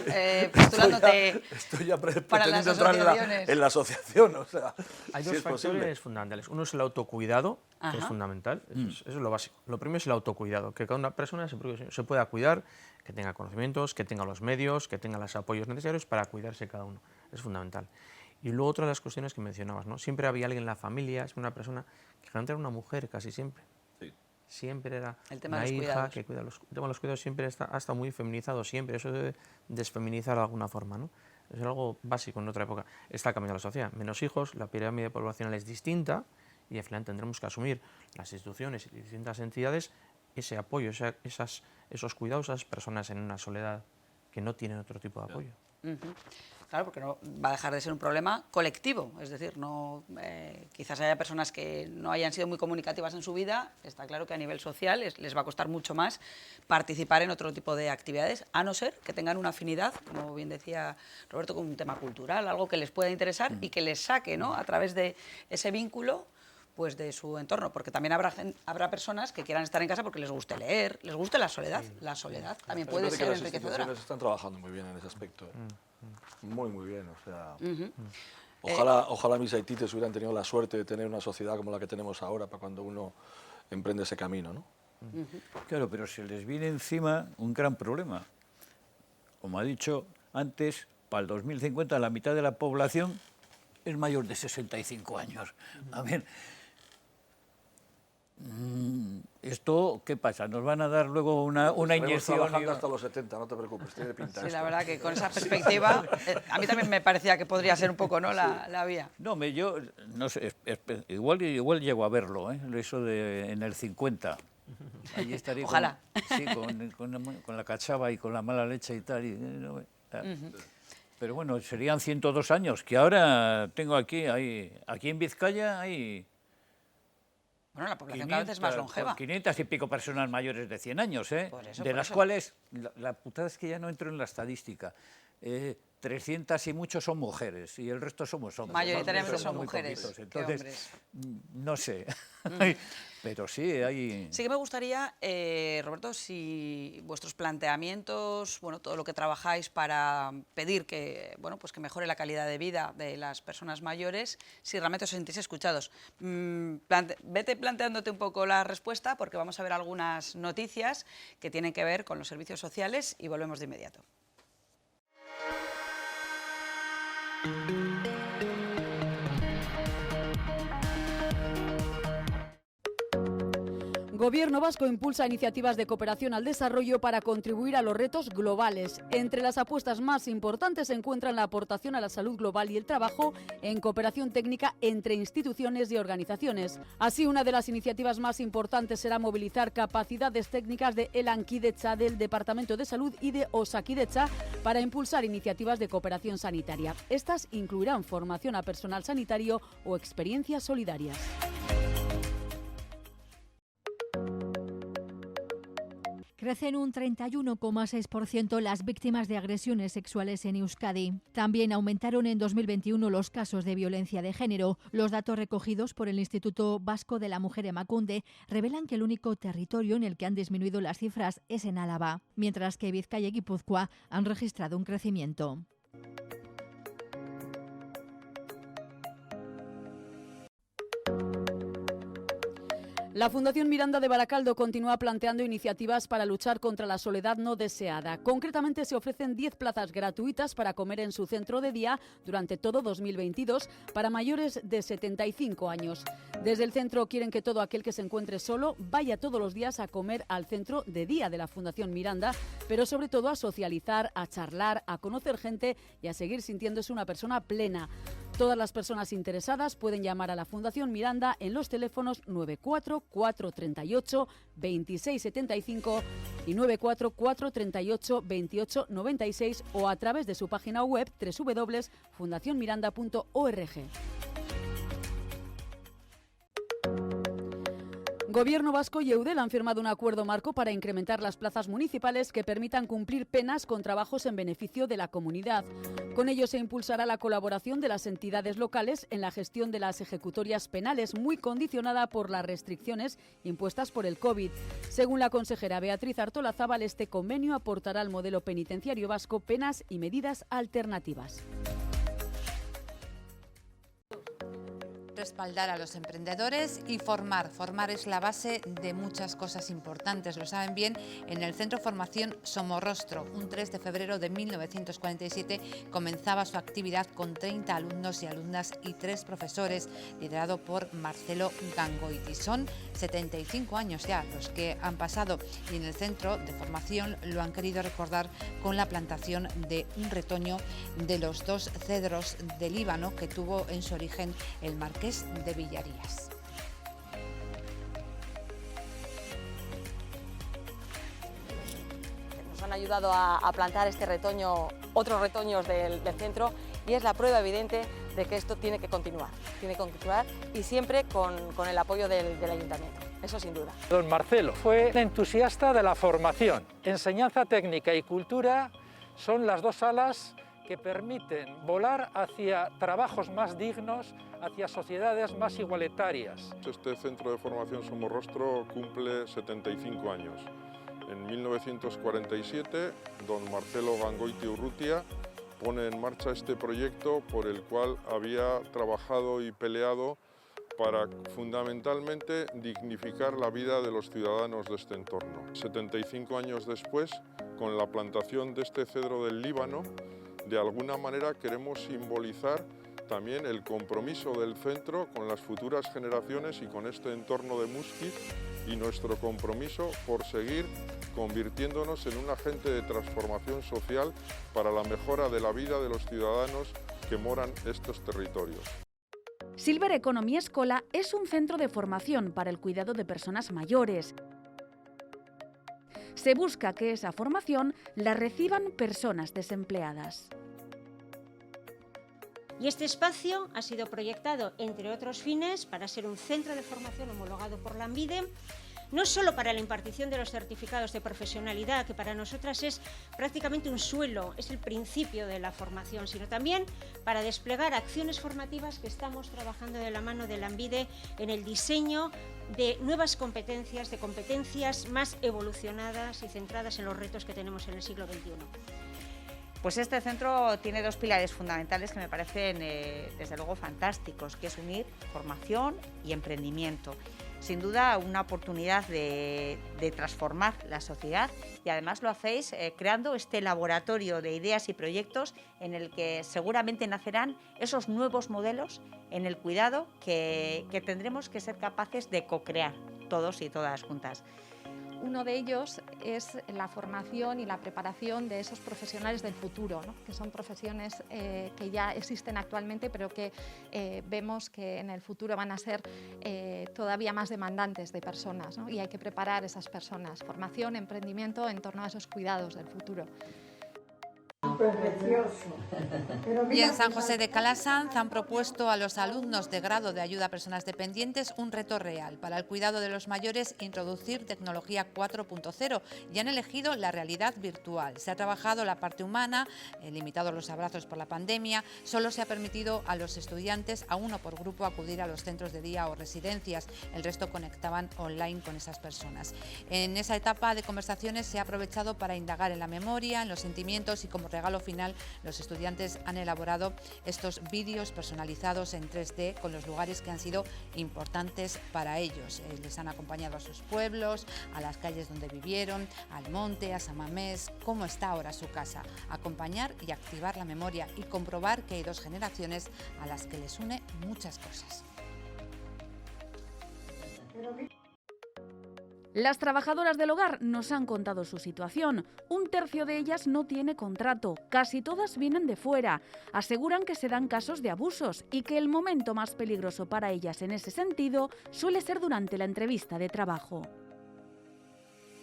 postulándote estoy ya para las asociaciones. en la asociación. O sea, hay si dos es factores posible. fundamentales. Uno es el autocuidado, que es Ajá. fundamental. Eso es lo básico. Lo primero es el autocuidado, que cada una persona se pueda cuidar, que tenga conocimientos, que tenga los medios, que tenga los apoyos necesarios para cuidarse cada uno. Es fundamental. Y luego otra de las cuestiones que mencionabas, ¿no? Siempre había alguien en la familia, es una persona, que generalmente era una mujer casi siempre. Sí. Siempre era El tema una de los hija cuidados. que cuida el tema de los cuidados siempre ha estado muy feminizado, siempre. Eso debe desfeminizar de alguna forma, ¿no? Es algo básico en otra época. Está cambiando la sociedad. Menos hijos, la pirámide poblacional es distinta y al final tendremos que asumir las instituciones y distintas entidades ese apoyo, esos cuidados a esas personas en una soledad que no tienen otro tipo de apoyo. Claro, porque no va a dejar de ser un problema colectivo, es decir, no, quizás haya personas que no hayan sido muy comunicativas en su vida, está claro que a nivel social les va a costar mucho más participar en otro tipo de actividades, a no ser que tengan una afinidad, como bien decía Roberto, con un tema cultural, algo que les pueda interesar y que les saque, ¿no?, a través de ese vínculo, pues de su entorno, porque también habrá personas que quieran estar en casa porque les guste leer, les guste la soledad. La soledad también puede ser enriquecedora. Las instituciones están trabajando muy bien en ese aspecto. Muy, muy bien. O sea, ojalá mis haitites hubieran tenido la suerte de tener una sociedad como la que tenemos ahora para cuando uno emprende ese camino, ¿no? Claro, pero se les viene encima un gran problema. Como ha dicho antes, para el 2050 la mitad de la población es mayor de 65 años. A ver, ¿esto qué pasa? ¿Nos van a dar luego una inyección? Trabajando hasta los 70, no te preocupes, tiene pinta. Sí, esto. la verdad que con esa perspectiva, a mí también me parecía que podría ser un poco, ¿no?, la vía. No, yo no sé, igual llego a verlo, eso de en el 50. Ahí estaría. Ojalá. Con la cachava y con la mala leche y tal. Pero bueno, serían 102 años, que ahora tengo aquí en Vizcaya hay... Bueno, la población cada vez es más longeva. 500 y pico personas mayores de 100 años, de las cuales, la putada es que ya no entro en la estadística, 300 y muchos son mujeres y el resto somos hombres. Mayoritariamente son mujeres. Poquitos. Entonces, no sé, pero sí hay... Sí que me gustaría, Roberto, si vuestros planteamientos, bueno, todo lo que trabajáis para pedir que, bueno, pues que mejore la calidad de vida de las personas mayores, si realmente os sentís escuchados. Vete planteándote un poco la respuesta porque vamos a ver algunas noticias que tienen que ver con los servicios sociales y volvemos de inmediato. Gobierno vasco impulsa iniciativas de cooperación al desarrollo para contribuir a los retos globales. Entre las apuestas más importantes se encuentran la aportación a la salud global y el trabajo en cooperación técnica entre instituciones y organizaciones. Así, una de las iniciativas más importantes será movilizar capacidades técnicas de Elankidetza, del Departamento de Salud, y de Osakidetza para impulsar iniciativas de cooperación sanitaria. Estas incluirán formación a personal sanitario o experiencias solidarias. Crecen un 31,6% las víctimas de agresiones sexuales en Euskadi. También aumentaron en 2021 los casos de violencia de género. Los datos recogidos por el Instituto Vasco de la Mujer Emakunde revelan que el único territorio en el que han disminuido las cifras es en Álava, mientras que Vizcaya y Guipúzcoa han registrado un crecimiento. La Fundación Miranda de Baracaldo continúa planteando iniciativas para luchar contra la soledad no deseada. Concretamente, se ofrecen 10 plazas gratuitas para comer en su centro de día durante todo 2022 para mayores de 75 años. Desde el centro quieren que todo aquel que se encuentre solo vaya todos los días a comer al centro de día de la Fundación Miranda, pero sobre todo a socializar, a charlar, a conocer gente y a seguir sintiéndose una persona plena. Todas las personas interesadas pueden llamar a la Fundación Miranda en los teléfonos 94 438 2675 y 94 438 2896 o a través de su página web www.fundacionmiranda.org. Gobierno vasco y Eudel han firmado un acuerdo marco para incrementar las plazas municipales que permitan cumplir penas con trabajos en beneficio de la comunidad. Con ello se impulsará la colaboración de las entidades locales en la gestión de las ejecutorias penales, muy condicionada por las restricciones impuestas por el COVID. Según la consejera Beatriz Artolazábal, este convenio aportará al modelo penitenciario vasco penas y medidas alternativas. Respaldar a los emprendedores y formar. Formar es la base de muchas cosas importantes, lo saben bien. En el Centro Formación Somorrostro, un 3 de febrero de 1947, comenzaba su actividad con 30 alumnos y alumnas y 3 profesores, liderado por Marcelo Gangoiti. Son 75 años ya los que han pasado y en el Centro de Formación lo han querido recordar con la plantación de un retoño de los 2 cedros del Líbano que tuvo en su origen el Marqués de Villarías. Nos han ayudado a plantar este retoño, otros retoños del centro, y es la prueba evidente de que esto tiene que continuar y siempre con el apoyo del ayuntamiento, eso sin duda. Don Marcelo fue entusiasta de la formación. Enseñanza técnica y cultura son las 2 alas que permiten volar hacia trabajos más dignos, hacia sociedades más igualitarias. Este centro de formación Somorrostro cumple 75 años. En 1947, don Marcelo Gangoiti Urrutia pone en marcha este proyecto por el cual había trabajado y peleado para fundamentalmente dignificar la vida de los ciudadanos de este entorno. 75 años después, con la plantación de este cedro del Líbano, de alguna manera queremos simbolizar también el compromiso del centro con las futuras generaciones y con este entorno de Muskiz y nuestro compromiso por seguir convirtiéndonos en un agente de transformación social para la mejora de la vida de los ciudadanos que moran estos territorios. Silver Economy Escola es un centro de formación para el cuidado de personas mayores. Se busca que esa formación la reciban personas desempleadas. Y este espacio ha sido proyectado, entre otros fines, para ser un centro de formación homologado por Lanbide, no solo para la impartición de los certificados de profesionalidad, que para nosotras es prácticamente un suelo, es el principio de la formación, sino también para desplegar acciones formativas que estamos trabajando de la mano de Lanbide en el diseño de nuevas competencias, de competencias más evolucionadas y centradas en los retos que tenemos en el siglo XXI. Pues este centro tiene 2 pilares fundamentales que me parecen desde luego fantásticos, que es unir formación y emprendimiento. Sin duda una oportunidad de transformar la sociedad y además lo hacéis creando este laboratorio de ideas y proyectos en el que seguramente nacerán esos nuevos modelos en el cuidado que tendremos que ser capaces de co-crear todos y todas juntas. Uno de ellos es la formación y la preparación de esos profesionales del futuro, ¿no? Que son profesiones que ya existen actualmente, pero que vemos que en el futuro van a ser todavía más demandantes de personas, ¿no? Y hay que preparar esas personas, formación, emprendimiento en torno a esos cuidados del futuro. Y en San José de Calasanz han propuesto a los alumnos de grado de ayuda a personas dependientes un reto real para el cuidado de los mayores, introducir tecnología 4.0 y han elegido la realidad virtual. Se ha trabajado la parte humana, limitado los abrazos por la pandemia, solo se ha permitido a los estudiantes, a uno por grupo, acudir a los centros de día o residencias, el resto conectaban online con esas personas. En esa etapa de conversaciones se ha aprovechado para indagar en la memoria, en los sentimientos y como regalo final, los estudiantes han elaborado estos vídeos personalizados en 3D con los lugares que han sido importantes para ellos. Les han acompañado a sus pueblos, a las calles donde vivieron, al monte, a San Mamés, cómo está ahora su casa. Acompañar y activar la memoria y comprobar que hay 2 generaciones a las que les une muchas cosas. Las trabajadoras del hogar nos han contado su situación. 1/3 de ellas no tiene contrato, casi todas vienen de fuera. Aseguran que se dan casos de abusos y que el momento más peligroso para ellas en ese sentido suele ser durante la entrevista de trabajo.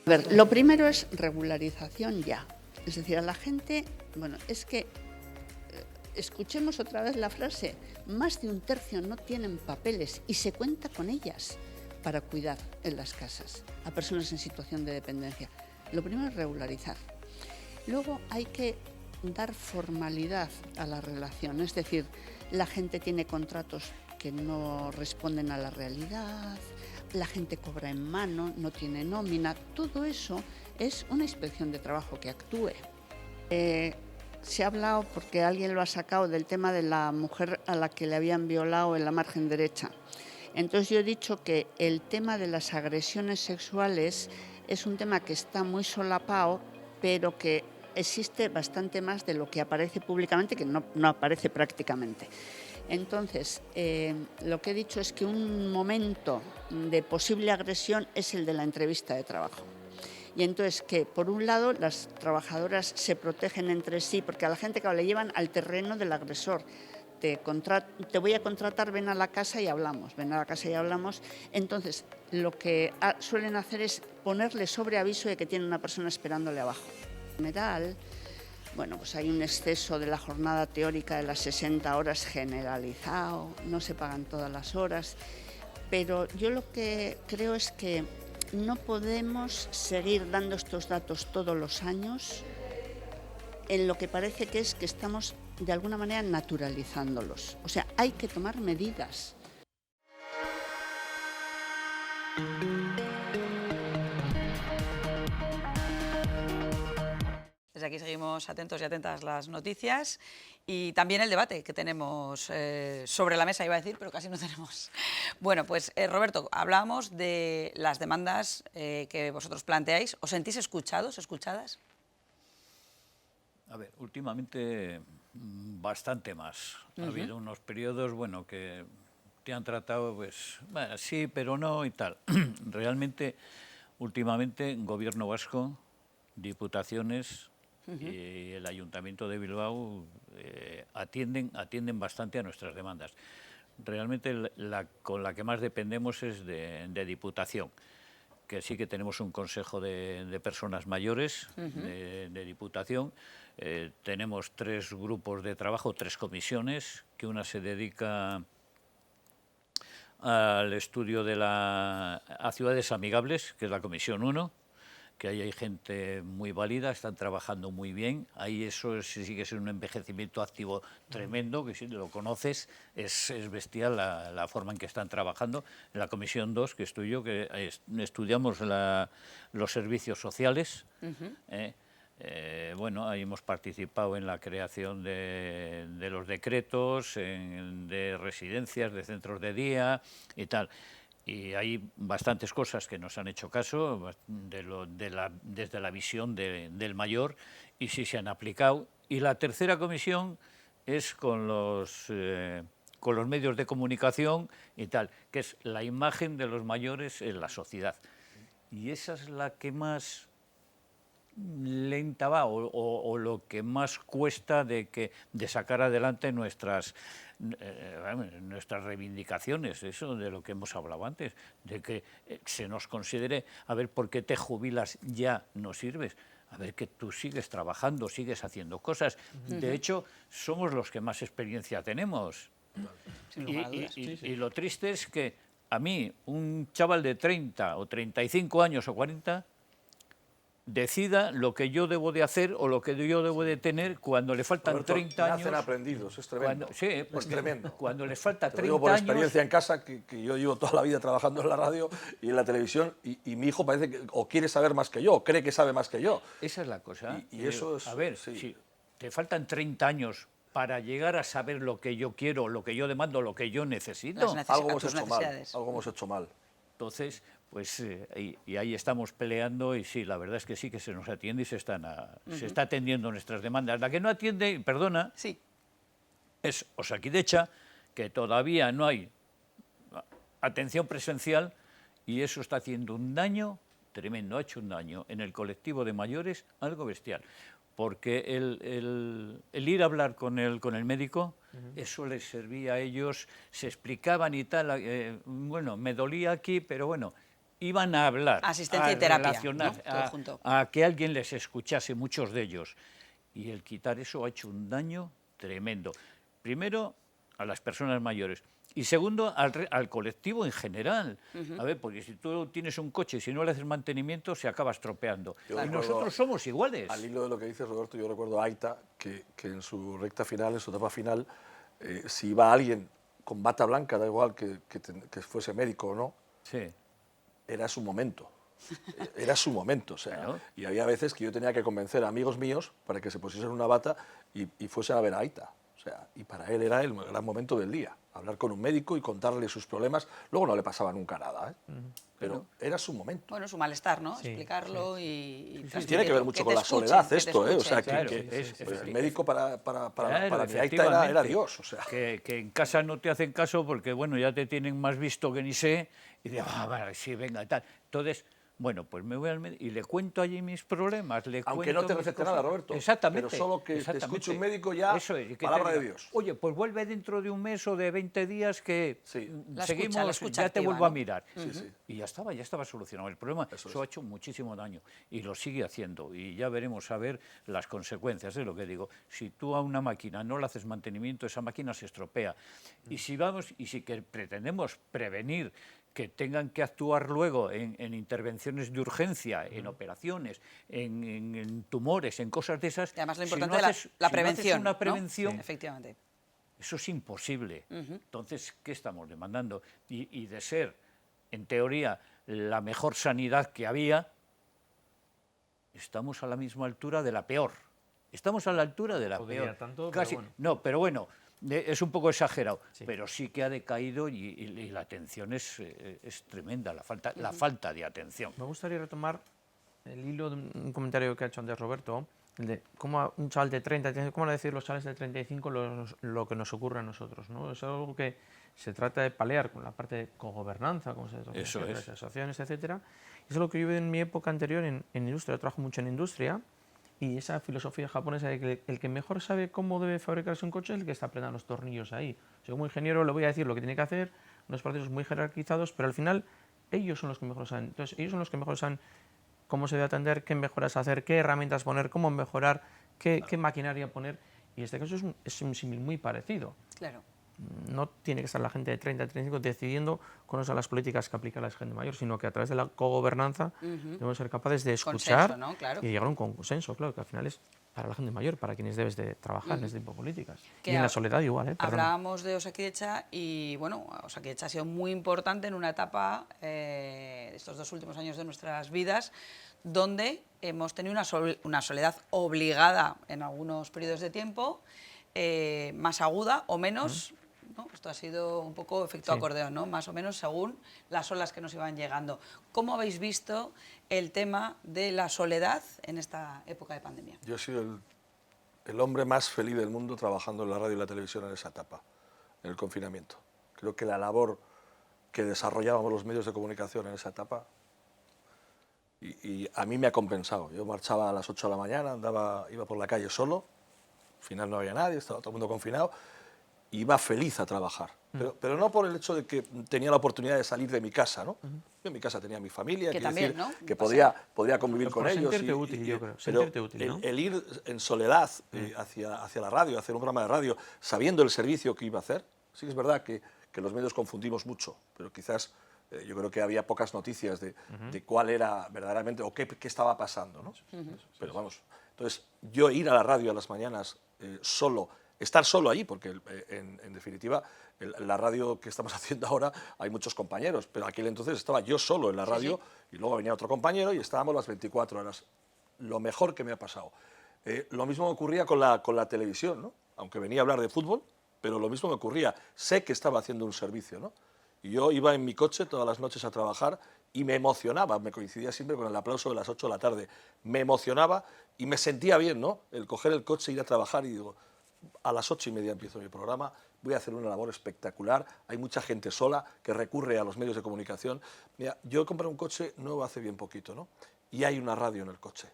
A ver, lo primero es regularización ya. Es decir, a la gente, bueno, es que escuchemos otra vez la frase, más de 1/3 no tienen papeles y se cuenta con ellas. para cuidar en las casas a personas en situación de dependencia. Lo primero es regularizar. Luego hay que dar formalidad a la relación, es decir, la gente tiene contratos que no responden a la realidad, la gente cobra en mano, no tiene nómina, todo eso es una inspección de trabajo que actúe. Se ha hablado, porque alguien lo ha sacado, del tema de la mujer a la que le habían violado en la margen derecha. Entonces yo he dicho que el tema de las agresiones sexuales es un tema que está muy solapado, pero que existe bastante más de lo que aparece públicamente, que no aparece prácticamente. Entonces, lo que he dicho es que un momento de posible agresión es el de la entrevista de trabajo. Y entonces que, por un lado, las trabajadoras se protegen entre sí, porque a la gente, claro, le llevan al terreno del agresor. Te voy a contratar, ven a la casa y hablamos, Entonces, lo que suelen hacer es ponerle sobre aviso de que tiene una persona esperándole abajo. En general, bueno, pues hay un exceso de la jornada teórica de las 60 horas generalizado, no se pagan todas las horas, pero yo lo que creo es que no podemos seguir dando estos datos todos los años en lo que parece que es que estamos de alguna manera naturalizándolos. O sea, hay que tomar medidas. Desde aquí seguimos atentos y atentas las noticias y también el debate que tenemos sobre la mesa, iba a decir, pero casi no tenemos. Bueno, pues Roberto, hablábamos de las demandas que vosotros planteáis. ¿Os sentís escuchados, escuchadas? A ver, últimamente bastante más. Ha habido unos periodos, bueno, que te han tratado, pues, bueno, sí, pero no y tal. Realmente, últimamente, Gobierno vasco, diputaciones y el Ayuntamiento de Bilbao atienden bastante a nuestras demandas. Realmente con la que más dependemos es de Diputación, que sí que tenemos un consejo de personas mayores de Diputación. Tenemos 3 grupos de trabajo, 3 comisiones, que una se dedica al estudio a ciudades amigables, que es la Comisión 1, que ahí hay gente muy válida, están trabajando muy bien. Ahí eso sí que es un envejecimiento activo tremendo, que si lo conoces es bestial la forma en que están trabajando. En la Comisión 2, que estoy yo, que estudiamos los servicios sociales. Bueno, ahí hemos participado en la creación de los decretos, de residencias, de centros de día y tal. Y hay bastantes cosas que nos han hecho caso desde la visión del mayor, y sí se han aplicado. Y la tercera comisión es con los medios de comunicación y tal, que es la imagen de los mayores en la sociedad. Y esa es la que más lenta va, o lo que más cuesta de sacar adelante nuestras reivindicaciones, eso de lo que hemos hablado antes, de que se nos considere, a ver, ¿por qué te jubilas? Ya no sirves. A ver, que tú sigues trabajando, sigues haciendo cosas. De hecho, somos los que más experiencia tenemos. Y lo triste es que a mí, un chaval de 30 o 35 años o 40, decida lo que yo debo de hacer o lo que yo debo de tener cuando le faltan Roberto, 30 años. Nacen aprendidos, es tremendo. Es tremendo. Cuando les falta 30 Te digo por años... experiencia en casa, que yo llevo toda la vida trabajando en la radio y en la televisión, y mi hijo parece que o quiere saber más que yo, o cree que sabe más que yo. Esa es la cosa. Y eso es... A ver, si te faltan 30 años para llegar a saber lo que yo quiero, lo que yo demando, lo que yo necesito... Algo hemos hecho mal. Entonces... Pues y ahí estamos peleando, y sí, la verdad es que sí que se nos atiende y se está atendiendo nuestras demandas. La que no atiende, perdona, es Osakidecha, que todavía no hay atención presencial, y eso está haciendo un daño tremendo, ha hecho un daño en el colectivo de mayores, algo bestial. Porque el ir a hablar con el médico, eso les servía a ellos, se explicaban y tal, bueno, me dolía aquí, pero bueno... Iban a hablar, asistencia y terapia, relacionar, ¿no? a que alguien les escuchase, muchos de ellos. Y el quitar eso ha hecho un daño tremendo. Primero, a las personas mayores, Y segundo, al colectivo en general. A ver, porque si tú tienes un coche y si no le haces mantenimiento, se acaba estropeando. Y nosotros somos iguales. Al hilo de lo que dices, Roberto, yo recuerdo a Aita, que en su recta final, en su etapa final, si iba alguien con bata blanca, da igual que fuese médico o no, sí, era su momento. Era su momento, o sea, claro. Y había veces que yo tenía que convencer a amigos míos para que se pusiesen una bata y fuesen a ver a Aita. O sea, y para él era el gran momento del día, hablar con un médico y contarle sus problemas. Luego no le pasaba nunca nada, ¿eh? Pero era su momento. Bueno, su malestar, ¿no? Sí, explicarlo sí. y tiene que ver mucho con la soledad esto, ¿eh? O sea, claro, el médico para claro, mi Aita era Dios. O sea. Que en casa no te hacen caso porque, bueno, ya te tienen más visto que ni sé, y digo, vale, sí, venga, tal. Entonces, bueno, pues me voy al médico y le cuento allí mis problemas. Aunque no te recete nada, Roberto. Exactamente. Pero solo que te escuche un médico ya, eso es, palabra de Dios. Oye, pues vuelve dentro de un mes o de 20 días que seguimos, la escucha ya activa, te vuelvo a mirar. Sí. Y ya estaba solucionado el problema. Eso ha hecho muchísimo daño y lo sigue haciendo. Y ya veremos a ver las consecuencias de lo que digo. Si tú a una máquina no le haces mantenimiento, esa máquina se estropea. Y si que pretendemos prevenir que tengan que actuar luego en intervenciones de urgencia, en operaciones, en tumores, en cosas de esas. Y además lo importante es la prevención. Si no haces una prevención, ¿no? Efectivamente. Eso es imposible. Entonces, ¿qué estamos demandando? Y de ser, en teoría, la mejor sanidad que había, estamos a la misma altura de la peor. Estamos a la altura de la peor. Tanto, casi, pero bueno. No, pero bueno. Es un poco exagerado, pero sí que ha decaído y la atención es tremenda, la falta de atención. Me gustaría retomar el hilo de un comentario que ha hecho antes Roberto, el de cómo un chaval de 30, cómo decir los chavales de 35 lo que nos ocurre a nosotros, ¿no? Es algo que se trata de paliar con la parte de cogobernanza, como se dice, las asociaciones, etcétera. Es algo que yo viví en mi época anterior en industria, yo trabajo mucho en industria. Y esa filosofía japonesa de que el que mejor sabe cómo debe fabricarse un coche es el que está apretando los tornillos ahí. Yo como ingeniero le voy a decir lo que tiene que hacer, unos procesos muy jerarquizados, pero al final ellos son los que mejor saben. Entonces ellos son los que mejor saben cómo se debe atender, qué mejoras hacer, qué herramientas poner, cómo mejorar, qué maquinaria poner. Y en este caso es un símil muy parecido. Claro. No tiene que estar la gente de 30 a 35 decidiendo cuáles son las políticas que aplica la gente mayor, sino que a través de la cogobernanza debemos ser capaces de escuchar consenso, ¿no? Claro. Y llegar a un consenso, claro, que al final es para la gente mayor, para quienes debes de trabajar en este tipo de políticas. Que y en la soledad igual. Hablábamos de Osakidetza y, bueno, Osakidetza ha sido muy importante en una etapa, estos 2 últimos años de nuestras vidas, donde hemos tenido una soledad obligada en algunos periodos de tiempo, más aguda o menos. ¿No? Esto ha sido un poco efecto acordeón, ¿no? Más o menos según las olas que nos iban llegando. ¿Cómo habéis visto el tema de la soledad en esta época de pandemia? Yo he sido el hombre más feliz del mundo trabajando en la radio y la televisión en esa etapa, en el confinamiento. Creo que la labor que desarrollábamos los medios de comunicación en esa etapa y a mí me ha compensado. Yo marchaba a las 8 de la mañana, iba por la calle solo, al final no había nadie, estaba todo el mundo confinado, iba feliz a trabajar, pero no por el hecho de que tenía la oportunidad de salir de mi casa, ¿no? Yo en mi casa tenía mi familia, que también, ¿no? que podía convivir con ellos. Sentirte útil, yo creo. Pero sentirte útil, ¿no? el ir en soledad hacia la radio, hacer un programa de radio, sabiendo el servicio que iba a hacer, sí que es verdad que los medios confundimos mucho, pero quizás yo creo que había pocas noticias de cuál era verdaderamente o qué estaba pasando, ¿no? Pero vamos, entonces yo ir a la radio a las mañanas solo, estar solo allí, porque en definitiva la radio que estamos haciendo ahora hay muchos compañeros, pero aquel entonces estaba yo solo en la radio y luego venía otro compañero y estábamos las 24 horas. Lo mejor que me ha pasado. Lo mismo me ocurría con la televisión, ¿no? Aunque venía a hablar de fútbol, pero lo mismo me ocurría. Sé que estaba haciendo un servicio, ¿no? Y yo iba en mi coche todas las noches a trabajar y me emocionaba, me coincidía siempre con el aplauso de las 8 de la tarde. Me emocionaba y me sentía bien, ¿no? El coger el coche, ir a trabajar y digo, a las 8:30 empiezo mi programa, voy a hacer una labor espectacular, hay mucha gente sola que recurre a los medios de comunicación. Mira, yo compré un coche nuevo hace bien poquito, ¿no? Y hay una radio en el coche.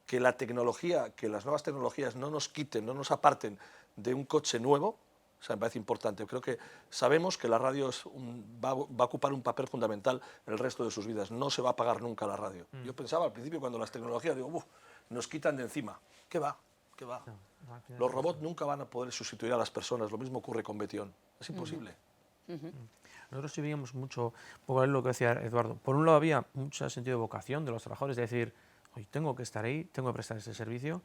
Que la tecnología, que las nuevas tecnologías no nos quiten, no nos aparten de un coche nuevo, o sea, me parece importante. Creo que sabemos que la radio va a ocupar un papel fundamental en el resto de sus vidas. No se va a apagar nunca la radio. Yo pensaba al principio cuando las tecnologías, digo, nos quitan de encima. ¿Qué va? ¿Qué va? Los robots nunca van a poder sustituir a las personas. Lo mismo ocurre con Betión. Es imposible. Nosotros sí veíamos mucho, por lo que decía Eduardo, por un lado había mucho sentido de vocación de los trabajadores, de decir, hoy tengo que estar ahí, tengo que prestar este servicio,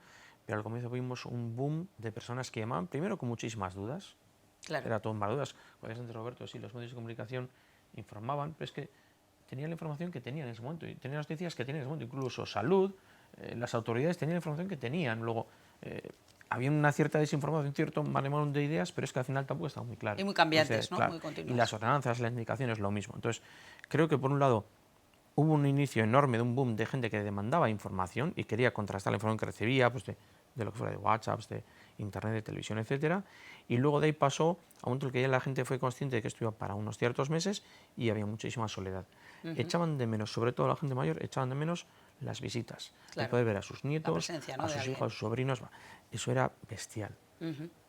pero al comienzo vimos un boom de personas que llamaban, primero con muchísimas dudas, era todo más dudas, como decía antes Roberto, sí, los medios de comunicación informaban, pero es que tenían la información que tenían en ese momento, y tenían las noticias que tenían en ese momento, incluso salud, las autoridades tenían la información que tenían, luego había una cierta desinformación, cierto malemón de ideas, pero es que al final tampoco estaba muy claro. Y muy cambiantes, entonces, ¿no? Claro, Muy continuas. y las ordenanzas, las indicaciones, lo mismo. Entonces, creo que por un lado hubo un inicio enorme de un boom de gente que demandaba información y quería contrastar la información que recibía, pues de lo que fuera de WhatsApp, de Internet, de televisión, etcétera, y luego de ahí pasó a un punto en el que ya la gente fue consciente de que esto iba para unos ciertos meses y había muchísima soledad. Echaban de menos, sobre todo la gente mayor, echaban de menos las visitas, de poder ver a sus nietos, presencia, ¿no?, a de sus alguien. hijos, a sus sobrinos, eso era bestial.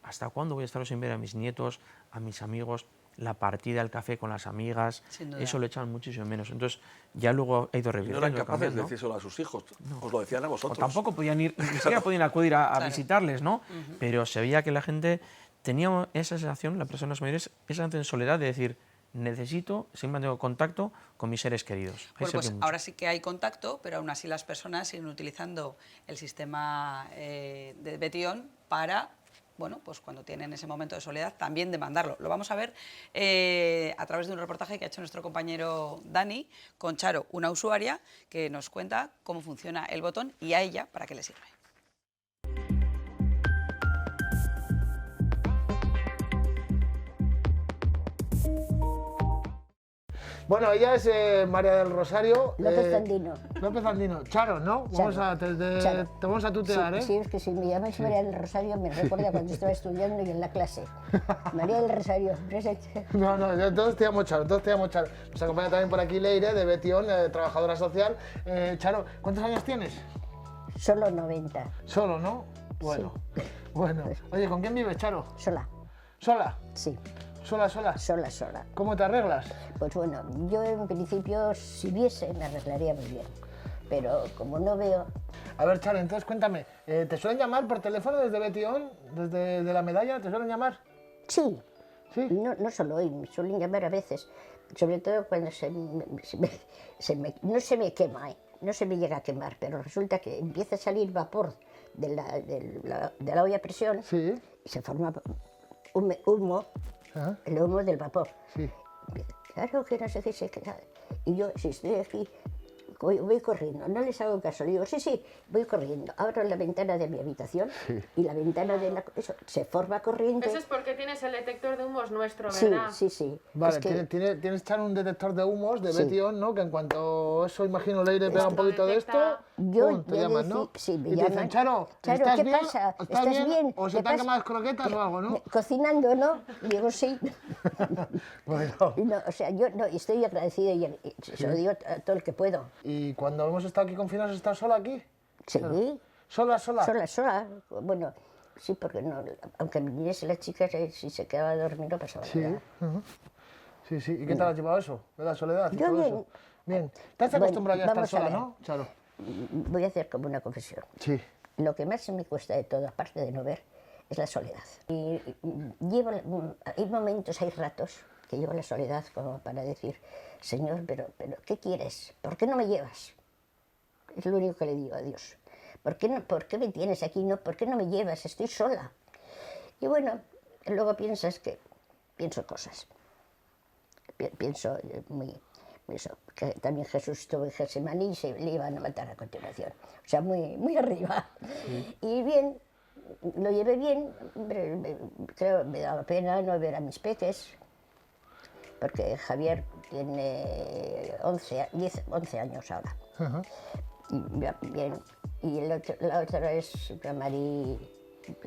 ¿Hasta cuándo voy a estar sin ver a mis nietos, a mis amigos, la partida al café con las amigas? Eso lo echaban muchísimo menos. Entonces, ya luego ha ido Y no revirtiendo. eran capaces de decírselo a sus hijos, os lo decían a vosotros. O tampoco podían ir, ni siquiera podían acudir a visitarles, ¿no? Pero se veía que la gente tenía esa sensación, las personas mayores, esa sensación de soledad de decir, necesito, siempre tengo contacto con mis seres queridos. Bueno, pues ahora sí que hay contacto, pero aún así las personas siguen utilizando el sistema de Betion para, bueno, pues cuando tienen ese momento de soledad, también demandarlo. Lo vamos a ver a través de un reportaje que ha hecho nuestro compañero Dani con Charo, una usuaria que nos cuenta cómo funciona el botón y a ella para qué le sirve. Bueno, ella es María del Rosario. López Andino. López Andino. Charo, ¿no? Charo. Te vamos a tutear, sí, ¿eh? Sí, es que si me llamáis María del Rosario me recuerda cuando estaba estudiando y en la clase. María del Rosario, presente. No, todos te llamo Charo, todos te llamo Charo. Nos acompaña también por aquí Leire, de Betion, trabajadora social. Charo, ¿cuántos años tienes? Solo 90. Solo, ¿no? Bueno. Sí. Bueno. Oye, ¿con quién vives, Charo? Sola. ¿Sola? Sí. ¿Sola? Sola. ¿Cómo te arreglas? Pues bueno, yo en principio, si viese, me arreglaría muy bien. Pero como no veo... A ver, Charo, entonces cuéntame, ¿te suelen llamar por teléfono desde Betion, desde de la medalla? ¿Te suelen llamar? Sí. ¿Sí? No solo hoy, me suelen llamar a veces. Sobre todo cuando no se me quema, no se me llega a quemar, pero resulta que empieza a salir vapor de la olla a presión y se forma humo. El humo del vapor. Sí. Claro que no sé qué se queda. Y yo, si estoy aquí, voy corriendo, no les hago caso. Le digo, sí, voy corriendo. Abro la ventana de mi habitación y la ventana de eso se forma corriente. Eso es porque tienes el detector de humos nuestro, ¿verdad? Sí. Vale, es que... tienes Charo un detector de humos de Betion, ¿no? Que en cuanto eso, imagino, Leire pega un poquito de esto, te llaman, ¿no? Sí, me y te llaman. dicen, Charo, ¿estás ¿qué bien? pasa? ¿Estás bien? ¿O se te han pasa? quemado las croquetas o algo, no? Cocinando, ¿no? Digo, sí. Bueno. No, o sea, yo estoy agradecida y se lo digo a todo el que puedo. ¿Y cuando hemos estado aquí confinados, has estado sola aquí? Sí. ¿Sola? Sola. Bueno, sí, porque no, aunque viniese la chica, si se quedaba a dormir no pasaba nada. Sí. ¿Y qué tal has llevado eso? ¿De la soledad? Yo bien. Eso? Bien. ¿Te has acostumbrado ya a estar sola, no, Charo? Voy a hacer como una confesión. Sí. Lo que más me cuesta de todo, aparte de no ver, es la soledad. Y hay momentos, hay ratos que llevo la soledad como para decir, Señor, pero ¿qué quieres? ¿Por qué no me llevas? Es lo único que le digo a Dios. ¿Por qué me tienes aquí? No, ¿por qué no me llevas? Estoy sola. Y bueno, luego pienso cosas. Pienso eso, que también Jesús estuvo en Getsemaní y se le iban a matar a continuación. O sea, muy arriba. Y bien, lo llevé bien, creo me daba pena no ver a mis peques, porque Javier tiene 11 años ahora. Y bien. Y la otra es Marí.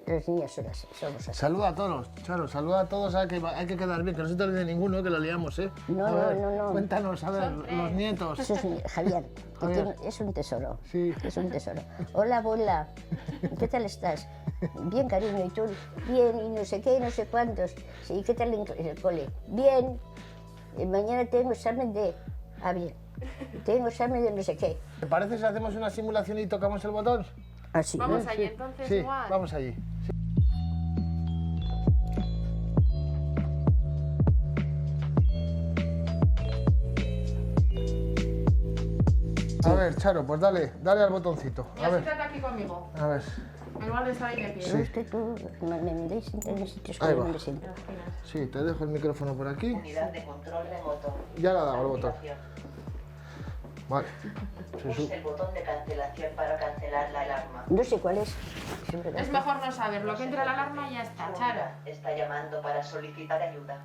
Los niños somos así. Saluda a todos, Charo, saluda a todos, hay que quedar bien, que no se te olvide ninguno, que lo liamos, ¿eh? No. Cuéntanos, a ver, los nietos. Eso es Javier, es un tesoro. Sí. Es un tesoro. Hola, abuela, ¿qué tal estás? Bien, cariño, ¿y tú? Bien, y no sé qué, no sé cuántos. Sí, ¿qué tal el cole? Bien. Mañana tengo examen de... bien. Tengo examen de no sé qué. ¿Te parece si hacemos una simulación y tocamos el botón? Así. Vamos allí, entonces, sí, igual. Vamos allí. Sí. A ver, Charo, pues dale al botoncito. Y A ver. siéntate aquí conmigo. A ver. En lugar de estar ahí de pie. Sí. Es que tú me deis en los sitios Ahí que va. me siento. Sí, te dejo el micrófono por aquí. Unidad de control remoto. Ya le ha dado el botón. Vale. Pulse el botón de cancelación para cancelar la alarma. No sé cuál es. Es mejor no saberlo, que entre la alarma y ya está, Charo. Está llamando para solicitar ayuda.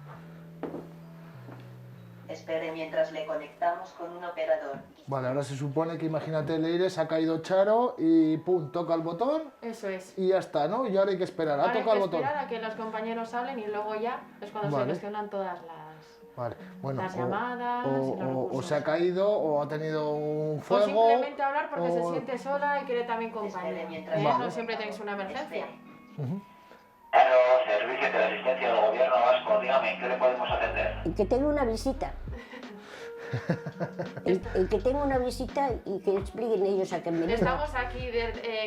Espere mientras le conectamos con un operador. Vale, ahora se supone que, imagínate, Leire, se ha caído Charo y pum, toca el botón Eso es. y ya está, ¿no? Y ahora hay que esperar. Ha Ahora hay tocado que el botón. esperar a que los compañeros hablen y luego ya es cuando Vale. se gestionan todas Vale, bueno, las llamadas y los o recursos. se ha caído o ha tenido un O fuego. simplemente hablar porque se o- siente sola y quiere también compañía. Vale. No siempre tenéis una emergencia. Claro, servicio de asistencia del gobierno vasco. Dígame, ¿en qué le podemos atender? Y que tengo una visita. y que tengo una visita y que expliquen ellos a qué me vienen. Estamos aquí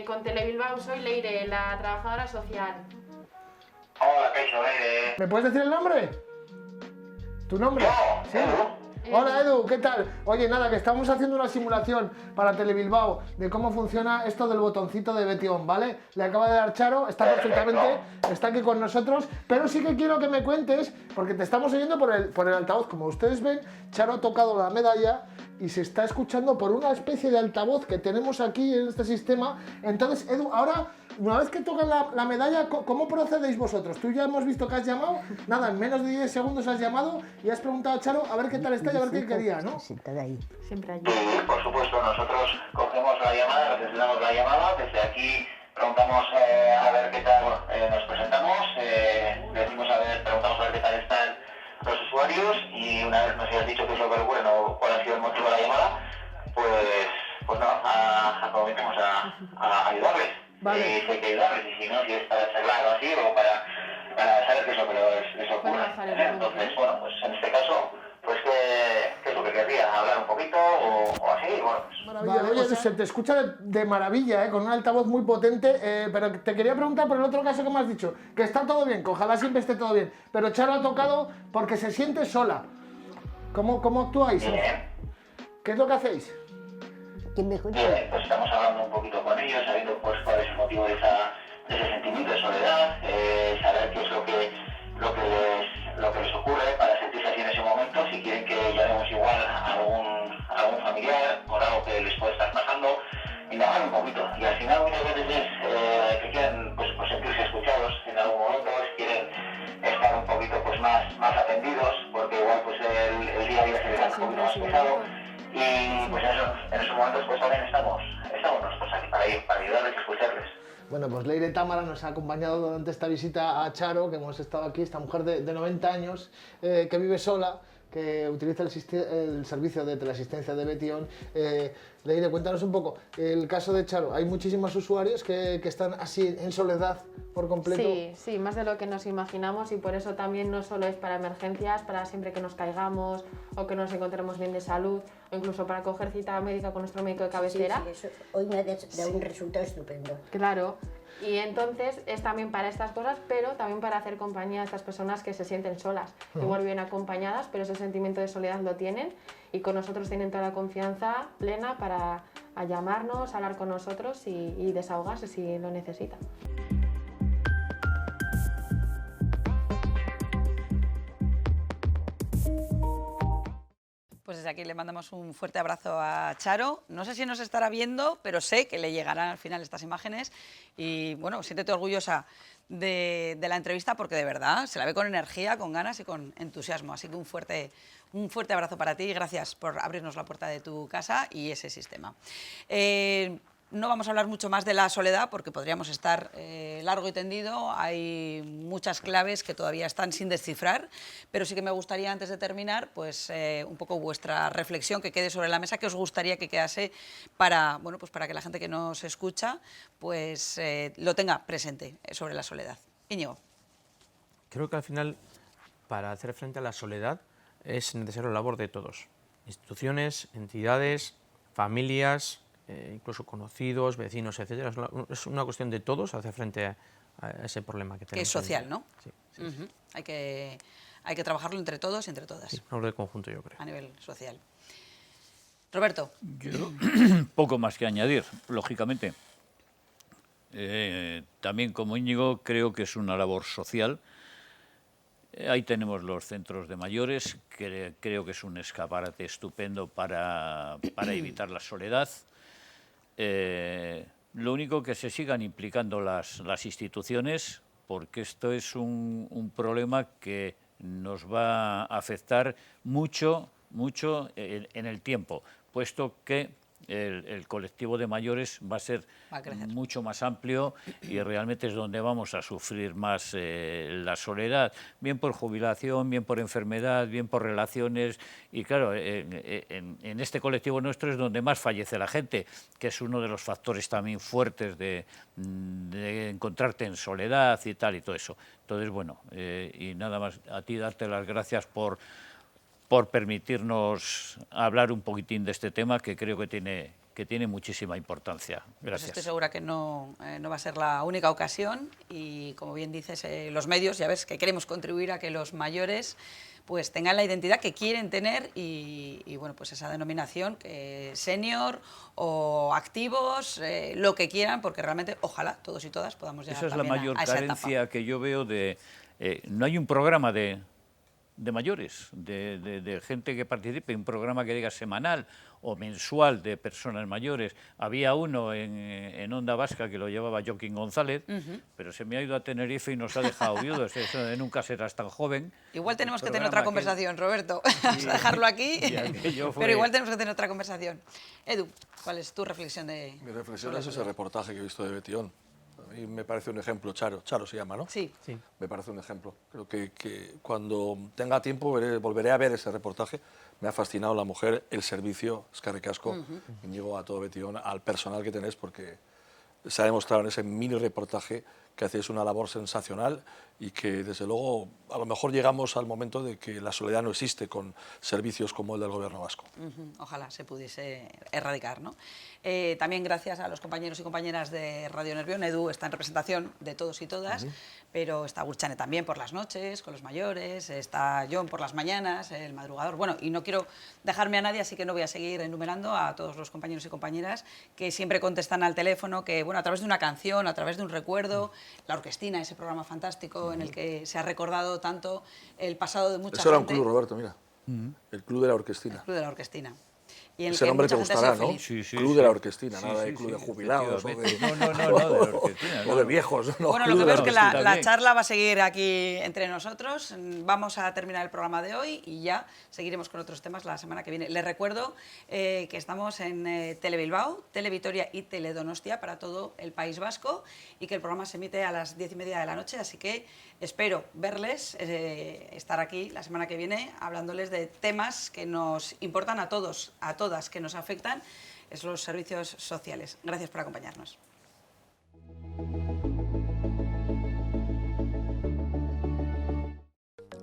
con Telebilbao, soy Leire, la trabajadora social. Hola, Caixo, Leire. ¿Me puedes decir el nombre? ¿Tu nombre? Sí. Hola Edu, ¿qué tal? Oye, nada, que estamos haciendo una simulación para Telebilbao de cómo funciona esto del botoncito de Betion, ¿vale? Le acaba de dar Charo, está perfectamente, está aquí con nosotros, pero sí que quiero que me cuentes, porque te estamos oyendo por el altavoz. Como ustedes ven, Charo ha tocado la medalla y se está escuchando por una especie de altavoz que tenemos aquí en este sistema. Entonces, Edu, ahora, una vez que tocan la medalla, ¿cómo procedéis vosotros? Tú ya hemos visto que has llamado, nada, en menos de 10 segundos has llamado y has preguntado a Charo a ver qué tal está y a ver qué quería, ¿no? Siempre allí. Sí, por supuesto, nosotros cogemos la llamada, les damos la llamada, desde aquí preguntamos a ver qué tal, nos presentamos, decimos preguntamos a ver qué tal están los usuarios y una vez nos hayas dicho qué es lo que ocurre o cuál ha sido el motivo de la llamada, pues no, comprometemos a ayudarles. Vale. Si hay que ayudarles y si no, si es para charlar o así o para saber qué es lo que les ocurre. Entonces, bueno, pues en este caso, pues qué es lo que querría, hablar un poquito o así, bueno, pues. Vale, oye, se te escucha de maravilla, con un altavoz muy potente, pero te quería preguntar por el otro caso que me has dicho, que está todo bien, que ojalá siempre esté todo bien, pero Charo ha tocado porque se siente sola. ¿Cómo actuáis? ¿Qué es lo que hacéis? Bien, pues estamos hablando un poquito con ellos, sabiendo pues cuál es el motivo de ese sentimiento de soledad, saber qué es lo que les ocurre para sentirse así en ese momento, si quieren que llamemos igual a algún familiar por algo que les puede estar pasando, indagar un poquito. Y al final muchas veces es que quieren pues sentirse escuchados en algún momento, quieren estar un poquito pues más atendidos, porque igual pues el día a día se les hace un poquito más pesado. Y pues en esos momentos pues también estamos nosotros aquí para ayudarles y escucharles. Bueno, pues Leire Támara nos ha acompañado durante esta visita a Charo, que hemos estado aquí, esta mujer de 90 años, que vive sola, que utiliza el servicio de teleasistencia de Betion. Leire, cuéntanos un poco, el caso de Charo, hay muchísimos usuarios que están así en soledad por completo. Sí, más de lo que nos imaginamos y por eso también no solo es para emergencias, para siempre que nos caigamos o que nos encontremos bien de salud o incluso para coger cita médica con nuestro médico de cabecera. Sí, eso. Hoy me ha dado un resultado estupendo. Claro, y entonces es también para estas cosas, pero también para hacer compañía a estas personas que se sienten solas. Igual bien acompañadas, pero ese sentimiento de soledad lo tienen y con nosotros tienen toda la confianza plena para llamarnos, hablar con nosotros y desahogarse si lo necesitan. Pues desde aquí le mandamos un fuerte abrazo a Charo. No sé si nos estará viendo, pero sé que le llegarán al final estas imágenes. Y bueno, siéntete orgullosa de la entrevista porque de verdad se la ve con energía, con ganas y con entusiasmo. Así que un fuerte abrazo para ti y gracias por abrirnos la puerta de tu casa y ese sistema. No vamos a hablar mucho más de la soledad porque podríamos estar largo y tendido. Hay muchas claves que todavía están sin descifrar, pero sí que me gustaría, antes de terminar, pues un poco vuestra reflexión que quede sobre la mesa, que os gustaría que quedase para que la gente que nos escucha pues lo tenga presente sobre la soledad. Íñigo. Creo que al final, para hacer frente a la soledad, es necesaria la labor de todos. Instituciones, entidades, familias, incluso conocidos, vecinos, etcétera. Es una cuestión de todos hacer frente a ese problema que tenemos. Que es social, ¿no? Sí. Hay que trabajarlo entre todos y entre todas. Sí, una labor de conjunto, yo creo. A nivel social. Roberto. Yo, poco más que añadir, lógicamente. También como Íñigo creo que es una labor social. Ahí tenemos los centros de mayores, que creo que es un escaparate estupendo para evitar la soledad. Lo único que se sigan implicando las instituciones, porque esto es un problema que nos va a afectar mucho en el tiempo, puesto que el colectivo de mayores va a crecer mucho más amplio y realmente es donde vamos a sufrir más la soledad, bien por jubilación, bien por enfermedad, bien por relaciones. Y claro, en este colectivo nuestro es donde más fallece la gente, que es uno de los factores también fuertes de encontrarte en soledad y tal y todo eso. Entonces, bueno, y nada más, a ti darte las gracias por permitirnos hablar un poquitín de este tema que creo que tiene muchísima importancia. Gracias. Pues estoy segura que no va a ser la única ocasión y, como bien dices, los medios, ya ves que queremos contribuir a que los mayores pues tengan la identidad que quieren tener y bueno, pues esa denominación, que senior o activos, lo que quieran, porque realmente ojalá todos y todas podamos llegar esa es la mayor carencia que yo veo no hay un programa de mayores, de gente que participe, un programa que diga semanal o mensual de personas mayores. Había uno en Onda Vasca que lo llevaba Joaquín González, pero se me ha ido a Tenerife y nos ha dejado viudos. Eso de nunca serás tan joven. Igual tenemos que tener otra conversación, Roberto. Vamos a dejarlo aquí, pero igual tenemos que tener otra conversación. Edu, ¿cuál es tu reflexión de...? Mi reflexión es ese reportaje que he visto de Betión. Y me parece un ejemplo, Charo se llama, ¿no? Sí. Me parece un ejemplo. Creo que cuando tenga tiempo volveré a ver ese reportaje. Me ha fascinado la mujer, el servicio, eskerrik asko, Íñigo, a todo Betión, al personal que tenés, porque se ha demostrado en ese mini reportaje que hacéis una labor sensacional y que, desde luego, a lo mejor llegamos al momento de que la soledad no existe con servicios como el del Gobierno vasco. Ojalá se pudiese erradicar, ¿no? También gracias a los compañeros y compañeras de Radio Nervión. Edu está en representación de todos y todas, pero está Gurchane también por las noches, con los mayores, está John por las mañanas, el madrugador. Bueno, y no quiero dejarme a nadie, así que no voy a seguir enumerando a todos los compañeros y compañeras que siempre contestan al teléfono, que, bueno, a través de una canción, a través de un recuerdo, La Orquestina, ese programa fantástico en el que se ha recordado tanto el pasado de mucha gente. Eso era un club, Roberto, mira. El Club de la Orquestina. El Club de la Orquestina. Y en ese nombre te gustará, ¿no? Club de la Orquestina, sí, nada de club de jubilados o de, de la Orquestina, o de viejos. No, bueno, lo que veo es que la charla va a seguir aquí entre nosotros. Vamos a terminar el programa de hoy y ya seguiremos con otros temas la semana que viene. Les recuerdo que estamos en Telebilbao, Televitoria y Teledonostia para todo el País Vasco y que el programa se emite a las 10:30 de la noche, así que espero verles, estar aquí la semana que viene hablándoles de temas que nos importan a todos, a todas, que nos afectan, es los servicios sociales. Gracias por acompañarnos.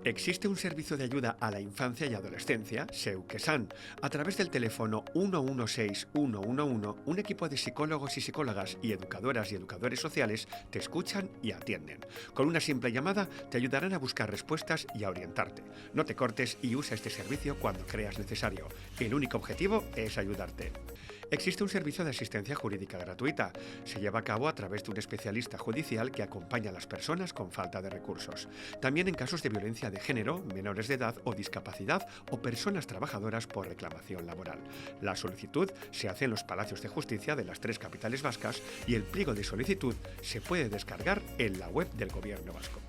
Existe un servicio de ayuda a la infancia y adolescencia, Seukesan. A través del teléfono 116-111, un equipo de psicólogos y psicólogas y educadoras y educadores sociales te escuchan y atienden. Con una simple llamada te ayudarán a buscar respuestas y a orientarte. No te cortes y usa este servicio cuando creas necesario. El único objetivo es ayudarte. Existe un servicio de asistencia jurídica gratuita. Se lleva a cabo a través de un especialista judicial que acompaña a las personas con falta de recursos. También en casos de violencia de género, menores de edad o discapacidad o personas trabajadoras por reclamación laboral. La solicitud se hace en los palacios de justicia de las 3 capitales vascas y el pliego de solicitud se puede descargar en la web del Gobierno vasco.